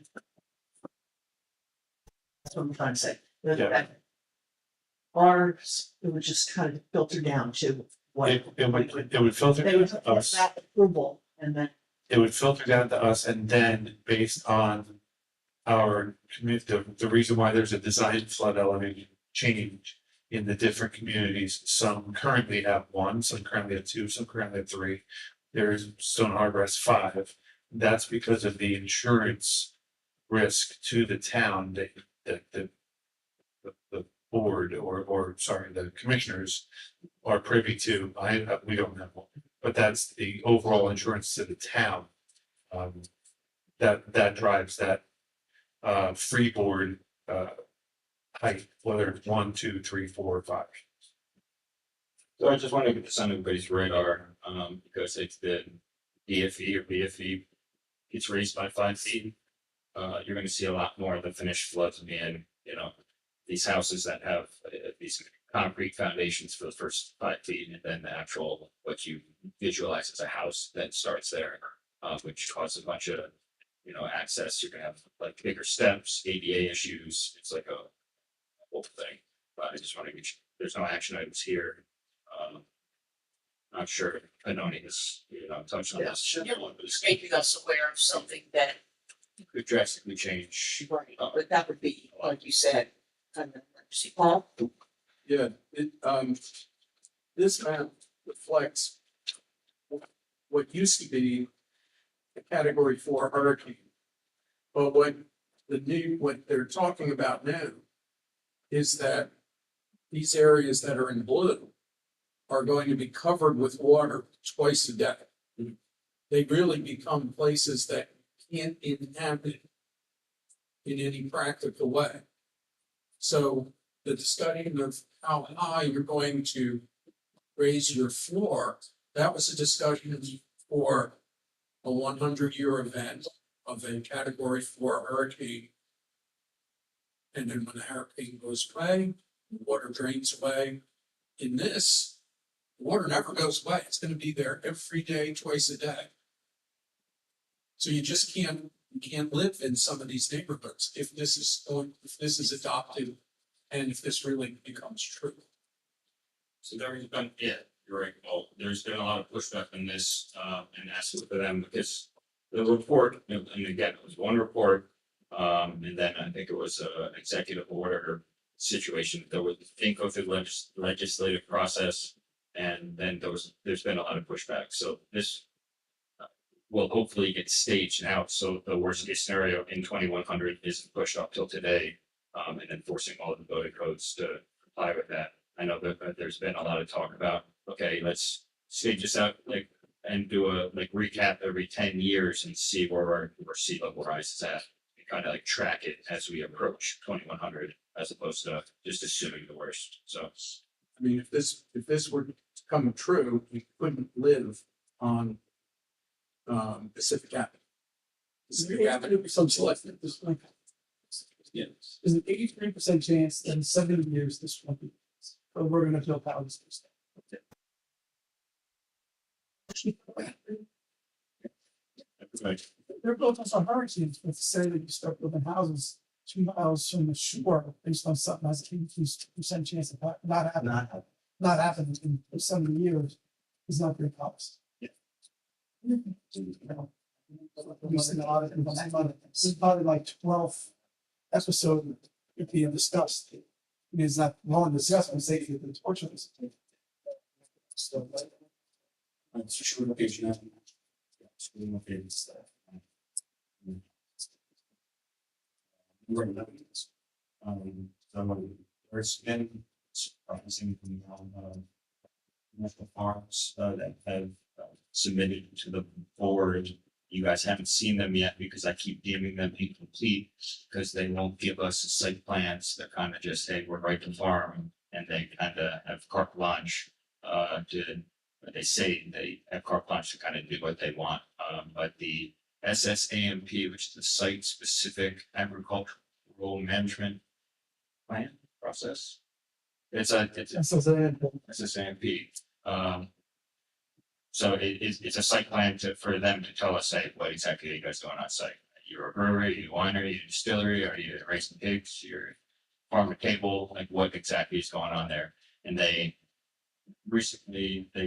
that's what I'm trying to say. That ours, it would just kind of filter down to what. It would filter They would to have us. that approval and then. It would filter down to us, and then based on our the reason why there's a design flood elevation change in the different communities, some currently have one, some currently have two, some currently have three. There's Stone Harbor has 5. That's because of the insurance risk to the town that the board or sorry, the commissioners are privy to. We don't have one, but that's the overall insurance to the town. That drives that freeboard height, whether it's 1, 2, 3, 4, or 5. So I just want to get this on everybody's radar, because if the DFE or BFE gets raised by 5 feet, you're gonna see a lot more of the finished floods in, these houses that have these concrete foundations for the first 5 feet, and then the actual, what you visualize as a house that starts there, which causes a bunch of, access. You're gonna have like bigger steps, ADA issues. It's like a whole thing. But I just want to get you, there's no action items here. Not sure Benoni has, touched on this. You're just making us aware of something that, Could drastically change. right, but that would be, like you said, kind of emergency. Paul? Yeah, this map reflects what used to be a category 4 hurricane. But what they're talking about now is that these areas that are in blue are going to be covered with water twice a day. They really become places that can't inhabit in any practical way. So the discussion of how high you're going to raise your floor, that was a discussion for a 100-year event of a category 4 hurricane. And then when the hurricane goes away, water drains away. In this, water never goes away. It's going to be there every day, twice a day. So you just can't live in some of these neighborhoods if this is adopted and if this really becomes true. So there's been, you're right, well, there's been a lot of pushback on this, and asking for them because the report, and again, it was one report, and then I think it was a executive order situation that would think go through the legislative process, and then there's been a lot of pushback. So this will hopefully get staged out. So the worst case scenario in 2100 is pushed up till today, and enforcing all of the building codes to comply with that. I know that there's been a lot of talk about, okay, let's stage this out and do a recap every 10 years and see where our sea level rise is at. And kind of track it as we approach 2100 as opposed to just assuming the worst. So I mean, if this were to come true, you couldn't live on Pacific Avenue. Pacific Avenue some selected this way. Yeah. There's an 83% chance that in 70 years this won't be, but we're gonna build houses. They're built on some hurricanes, but to say that you start building houses 2 miles from the shore based on something that's an 83% chance of not happening in 70 years is not very promising. We've seen a lot of things on that money. This is probably like 12th episode being discussed. It is not long discussed on safety, but unfortunately. So, It's sure location. There's been surprising national farms that have submitted to the board. You guys haven't seen them yet because I keep deeming them incomplete because they won't give us site plans. They're kind of just, hey, we're right to farm. and they kind of have carte blanche, to, they say they have carte blanche to kind of do what they want. But the SSAMP, which is the site-specific agricultural management plan process. It's a SSAMP. So it's a site plan for them to tell us, say, what exactly are you guys doing on site? You're a brewery, you're a winery, you're a distillery, are you raising pigs, you're farm to table, like what exactly is going on there? And they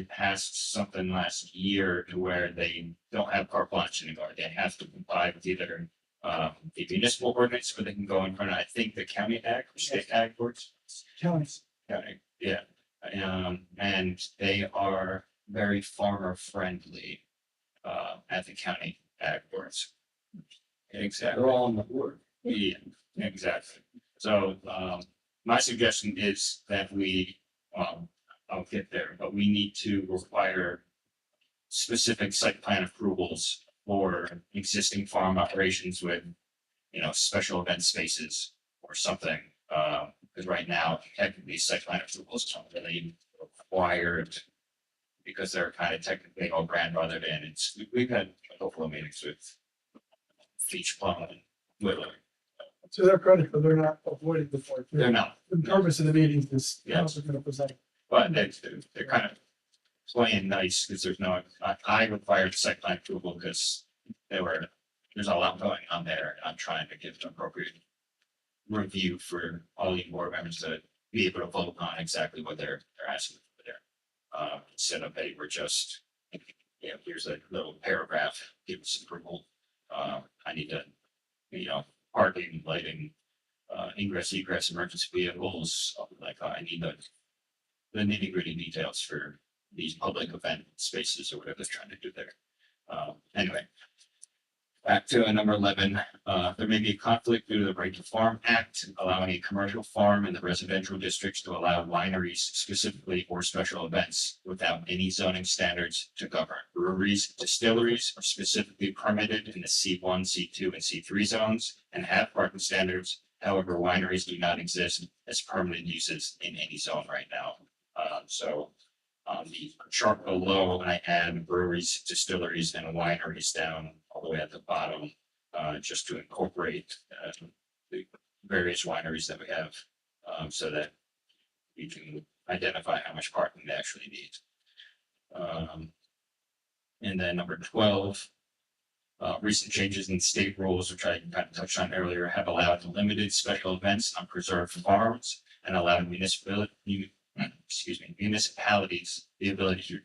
passed something last year to where they don't have carte blanche anymore. They have to comply with either the municipal ordinance, where they can go in front of, I think, the county ag or state ag boards. County, yeah. And they are very farmer friendly at the county ag boards. Exactly. They're all on the board. Yeah, exactly. So my suggestion is that we, I'll get there, but we need to require specific site plan approvals for existing farm operations with, you know, special event spaces or something. Because right now, technically, site plan approvals aren't really required because they're kind of technically all grandfathered in. We've had a couple of meetings with Beach Plum and Whitler. To their credit, but they're not avoiding the board. They're not. The purpose of the meeting is Yeah. also going to present. But they're kind of playing nice because there's no, I required site plan approval because there's a lot going on there. And I'm trying to give an appropriate review for all the board members to be able to vote on exactly what they're asking for there. Instead of, hey, we're just, you know, here's a little paragraph, give us approval. I need to, you know, parking, lighting, ingress, egress, emergency vehicles, like I need the nitty gritty details for these public event spaces or whatever they're trying to do there. Anyway, back to number 11, there may be a conflict due to the Right to Farm Act, allowing a commercial farm in the residential districts to allow wineries specifically or special events without any zoning standards to govern. Breweries, distilleries are specifically permitted in the C1, C2, and C3 zones and have parking standards. However, wineries do not exist as permanent uses in any zone right now. So on the chart below, I add breweries, distilleries, and wineries down all the way at the bottom, just to incorporate the various wineries that we have, so that we can identify how much parking they actually need. And then number 12, recent changes in state rules, which I kind of touched on earlier, have allowed limited special events on preserved farms and allowed municipalities the ability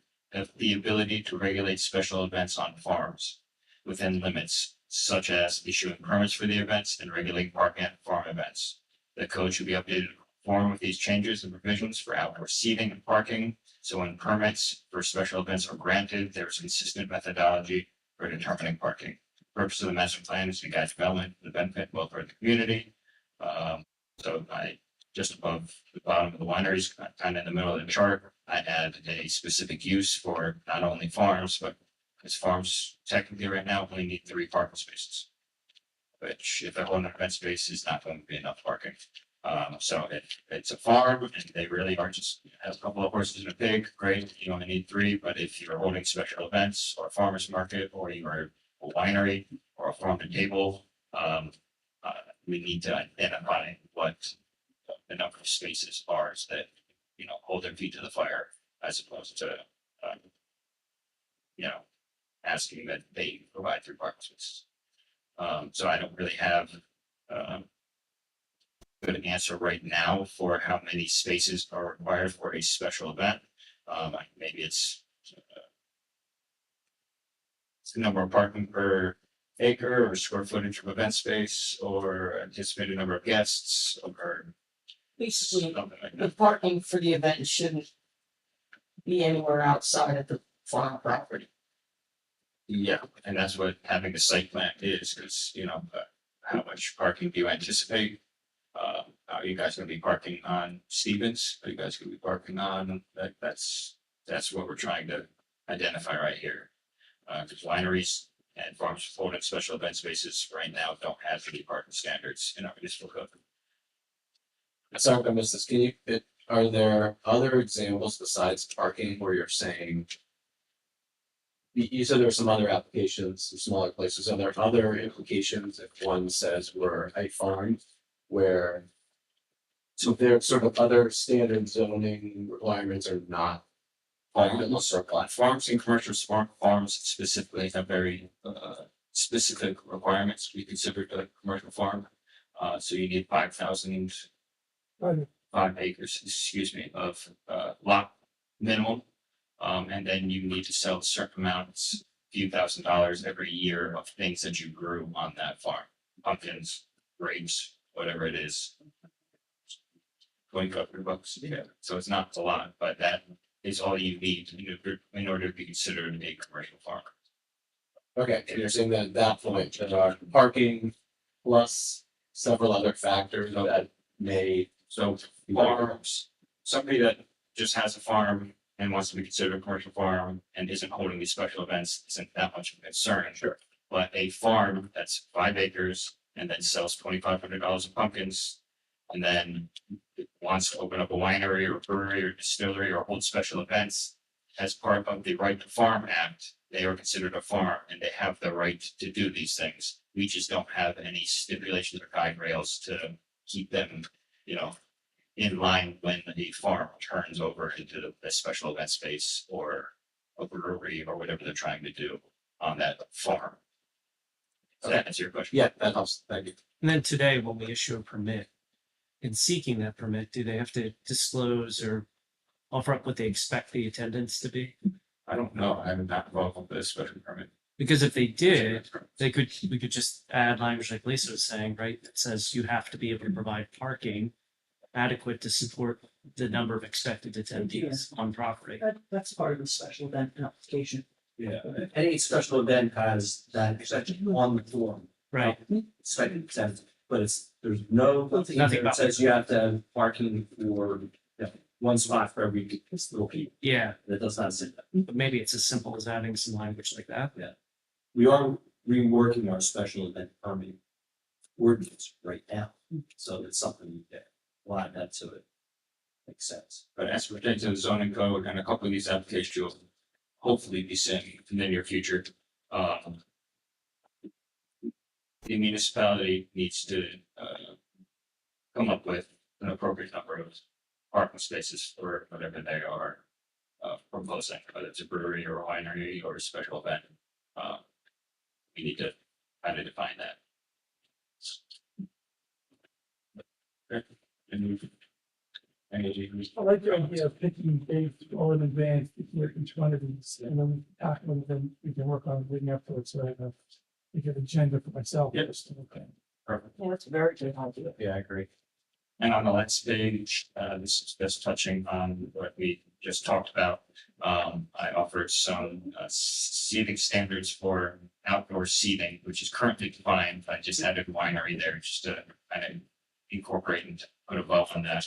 to regulate special events on farms within limits, such as issuing permits for the events and regulating parking at farm events. The code should be updated to conform with these changes and provisions for outdoor seating and parking. So when permits for special events are granted, there is consistent methodology for determining parking. The purpose of the master plan is to guide development for the benefit and welfare of the community. So just above the bottom of the wineries, kind of in the middle of the chart, I add a specific use for not only farms, but because farms technically right now only need 3 parking spaces, which if they're holding an event space is not going to be enough parking. So if it's a farm and they really are just have a couple of horses and a pig, great, you only need 3. But if you're holding special events or a farmer's market, or you are a winery or a farm to table, we need to identify what the number of spaces are that, you know, hold their feet to the fire, as opposed to, you know, asking that they provide 3 parking spaces. So I don't really have good answer right now for how many spaces are required for a special event. Maybe it's the number of parking per acre or square footage of event space or anticipated number of guests or Basically, something like the that. parking for the event shouldn't be anywhere outside of the farm property. Yeah, and that's what having a site plan is, because, you know, how much parking do you anticipate? Are you guys gonna be parking on Stevens? Are you guys gonna be parking on, that's what we're trying to identify right here. Because wineries and farms holding special event spaces right now don't have any parking standards in our municipal code. Sorry if I missed this. Can you, are there other examples besides parking where you're saying? You said there were some other applications, some smaller places. Are there other implications if one says we're a farm where? So there are sort of other standard zoning requirements are not. Farms and commercial farms specifically have very specific requirements. We consider it a commercial farm. So you need 5,000 5 acres, excuse me, of lot minimum. And then you need to sell certain amounts, few $1,000s every year of things that you grew on that farm. Pumpkins, grapes, whatever it is. $2,500, yeah. So it's not a lot, but that is all you need in order to be considered a commercial farm. Okay, and you're saying that at that point, there are parking plus several other factors that may. So farms, somebody that just has a farm and wants to be considered a commercial farm and isn't holding these special events isn't that much of a concern. Sure. But a farm that's 5 acres and then sells $2,500 of pumpkins and then wants to open up a winery or brewery or distillery or hold special events as part of the Right to Farm Act, they are considered a farm and they have the right to do these things. We just don't have any stipulations or guide rails to keep them, in line when a farm turns over into a special event space or a brewery or whatever they're trying to do on that farm. Does that answer your question? Yeah, that helps. Thank you. And then today, when we issue a permit, in seeking that permit, do they have to disclose or offer up what they expect the attendance to be? I don't know. I haven't been involved with this special permit. Because if they did, we could just add language like Lisa was saying, right? That says you have to be able to provide parking adequate to support the number of expected attendees on property. That's part of the special event application. Yeah, any special event has that exception on the form. Right. Expected attendance, but there's nothing Nothing that about says you have to have parking for one spot for every little people. Yeah, That does not say that. but maybe it's as simple as adding some language like that. We are reworking our special event permit ordinance right now, so it's something that we'll add that to it. Makes sense. But as pertains to the zoning code and a couple of these applications you'll hopefully be seeing in the near future, the municipality needs to come up with an appropriate number of parking spaces for whatever they are proposing, whether it's a brewery or a winery or a special event. We need to kind of define that. Okay. I like the idea of picking dates all in advance, picking each one of these, and then talking with them, we can work on leading up to it, so I have an agenda for myself. Yep. Just to look at. Perfect. Yeah, that's a very good idea. Yeah, I agree. And on the last page, this is just touching on what we just talked about. I offered some seating standards for outdoor seating, which is currently defined. I just added winery there just to kind of incorporate and put a bow on that.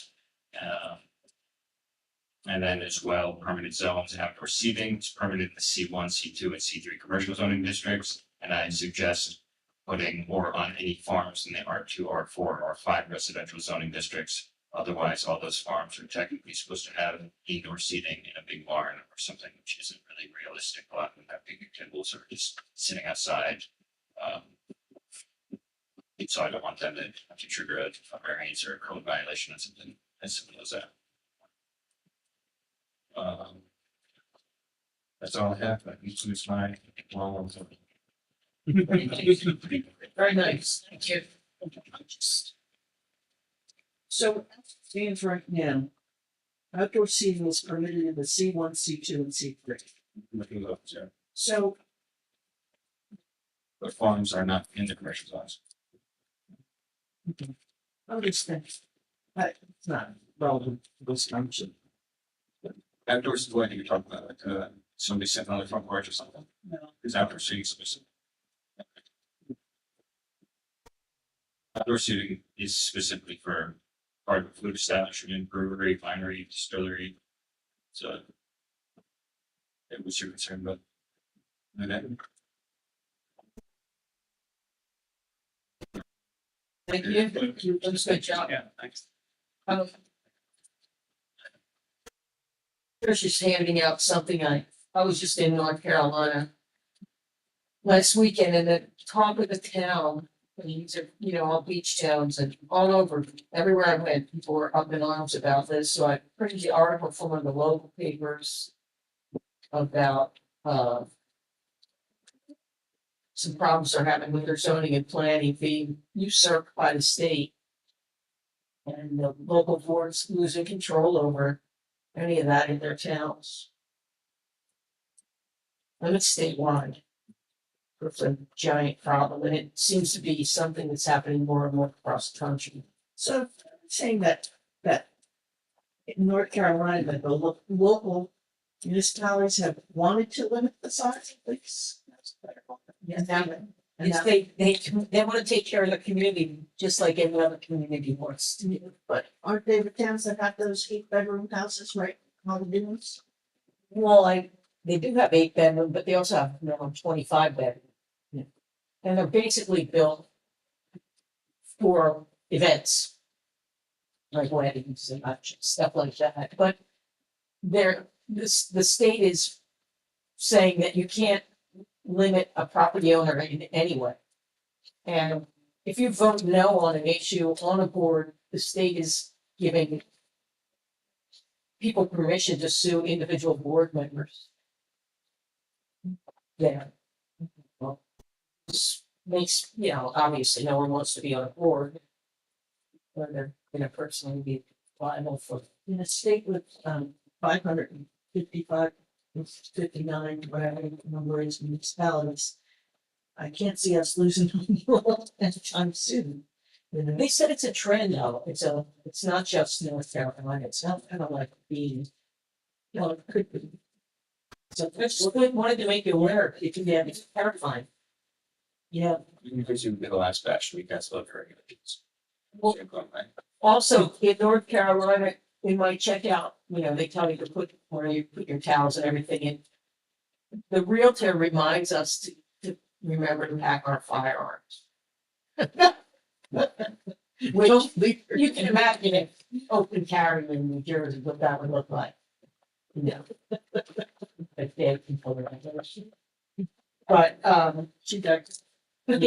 And then as well, permanent zones, outdoor seating is permitted in the C1, C2, and C3 commercial zoning districts. And I suggest putting more on any farms in the R2, R4, R5 residential zoning districts. Otherwise, all those farms are technically supposed to have indoor seating in a big barn or something, which isn't really realistic. A lot of them have picnic tables or just sitting outside. So I don't want them to have to trigger a variance or a code violation or something as simple as that. That's all I have. That concludes my long. Very nice, thank you. So, as it stands right now, outdoor seating is permitted in the C1, C2, and C3. Looking up, so, So, but farms are not in the commercial zones. understand, it's not relevant to this function. Outdoors is what you're talking about, like somebody sitting on the front porch or something. No. Is outdoor seating specific? Outdoor seating is specifically for part of food establishment, brewery, winery, distillery. So. What's your concern about? Thank you. That was a good job. Yeah, thanks. Tricia's handing out something. I was just in North Carolina last weekend and the talk of the town. And these are, all beach towns and all over, everywhere I went, people were up in arms about this. So I printed the article from one of the local papers about, some problems they're having with their zoning and planning being usurped by the state. And the local boards losing control over any of that in their towns. And it's statewide. It's a giant problem, and it seems to be something that's happening more and more across the country. So saying that in North Carolina, that the local municipalities have wanted to limit the size of these. And now, it's they want to take care of the community, just like every other community wants to do. But aren't they the towns that have those 8-bedroom houses, right, on the dunes? Well, they do have 8 bedroom, but they also have, 25 bedroom. And they're basically built for events. Like weddings and stuff like that, but the state is saying that you can't limit a property owner in any way. And if you vote no on an issue on a board, the state is giving people permission to sue individual board members. Yeah. Well, this makes, obviously no one wants to be on a board. Where they're gonna personally be liable for. In a state with 555, 59, whatever the number is, municipalities, I can't see us losing anytime soon. They said it's a trend though. It's not just North Carolina. It's not kind of like being. It could be. So that's what I wanted to make you aware. It can be it's terrifying. Yeah. Because you did the last batch, we got still very good. Well, also, in North Carolina, in my checkout, they tell you to put where you put your towels and everything in. The realtor reminds us to remember to pack our firearms. Which you can imagine if open carry in New Jersey, what that would look like. If they had people around there. But, she does. But,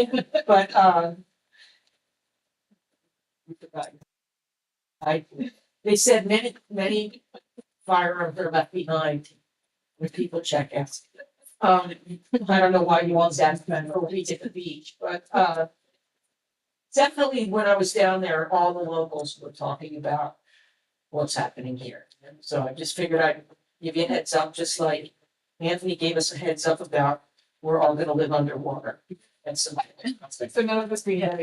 they said many firearms are left behind when people check out. I don't know why you want that for a week at the beach, but definitely when I was down there, all the locals were talking about what's happening here. So I just figured I'd give you a heads up, just like Anthony gave us a heads up about we're all gonna live underwater. And so none of us be had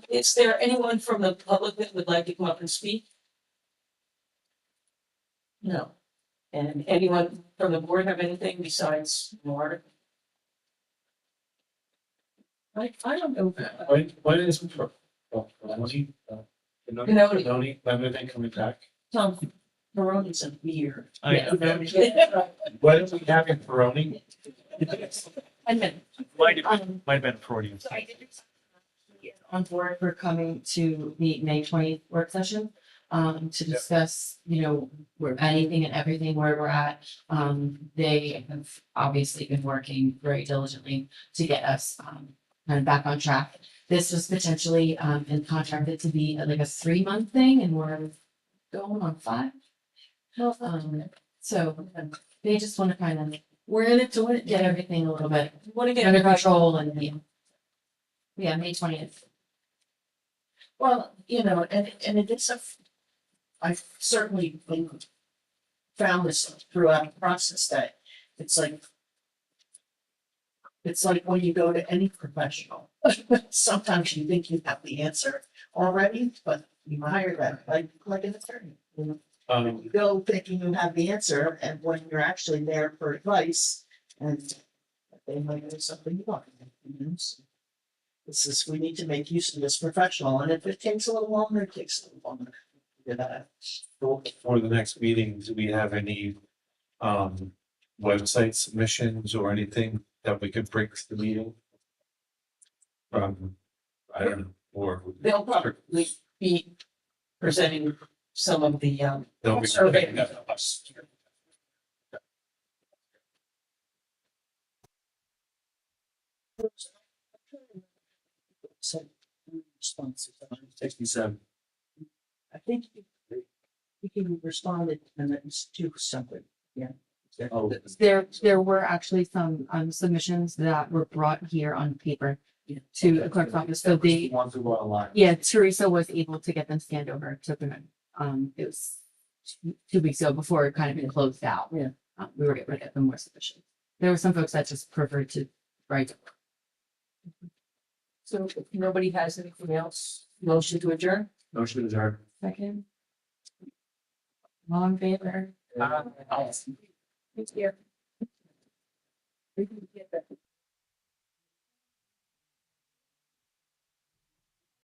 is there anyone from the public that would like to come up and speak? No. And anyone from the board have anything besides more? I don't know. When is Benoni, when are they coming back? Tom, Veroni's a beer. I- When are we having Peroni? Might have been a Freudian. So I did on board for coming to the May 20th work session, to discuss, where anything and everything where we're at. They have obviously been working very diligently to get us, kind of back on track. This was potentially, and contracted to be like a 3-month thing and we're going on 5. So they just want to kind of, we're in it to win it, get everything a little bit under control and May 20th. Well, and it is I've certainly found this throughout the process that it's like when you go to any professional, sometimes you think you have the answer already, but you hire them like an attorney. You go thinking you have the answer, and when you're actually there for advice, and they might know something you want. So this is, we need to make use of this professional, and if it takes a little longer, it takes a little longer. For the next meeting, do we have any website submissions or anything that we could bring to the meeting? I don't know. or? They'll probably be presenting some of the, They'll be- survey. Responses. 67. I think he responded and it's two separate, yeah. Oh, There were actually some submissions that were brought here on paper to the clerk's office, so they, ones who were online. yeah, Teresa was able to get them scanned over to them. It was 2 weeks ago before it kind of been closed out. Yeah. We were able to get them more submissions. There were some folks that just preferred to write. So if nobody has anything else, motion to adjourn? Motion adjourned. Second. All in favor? Thank you.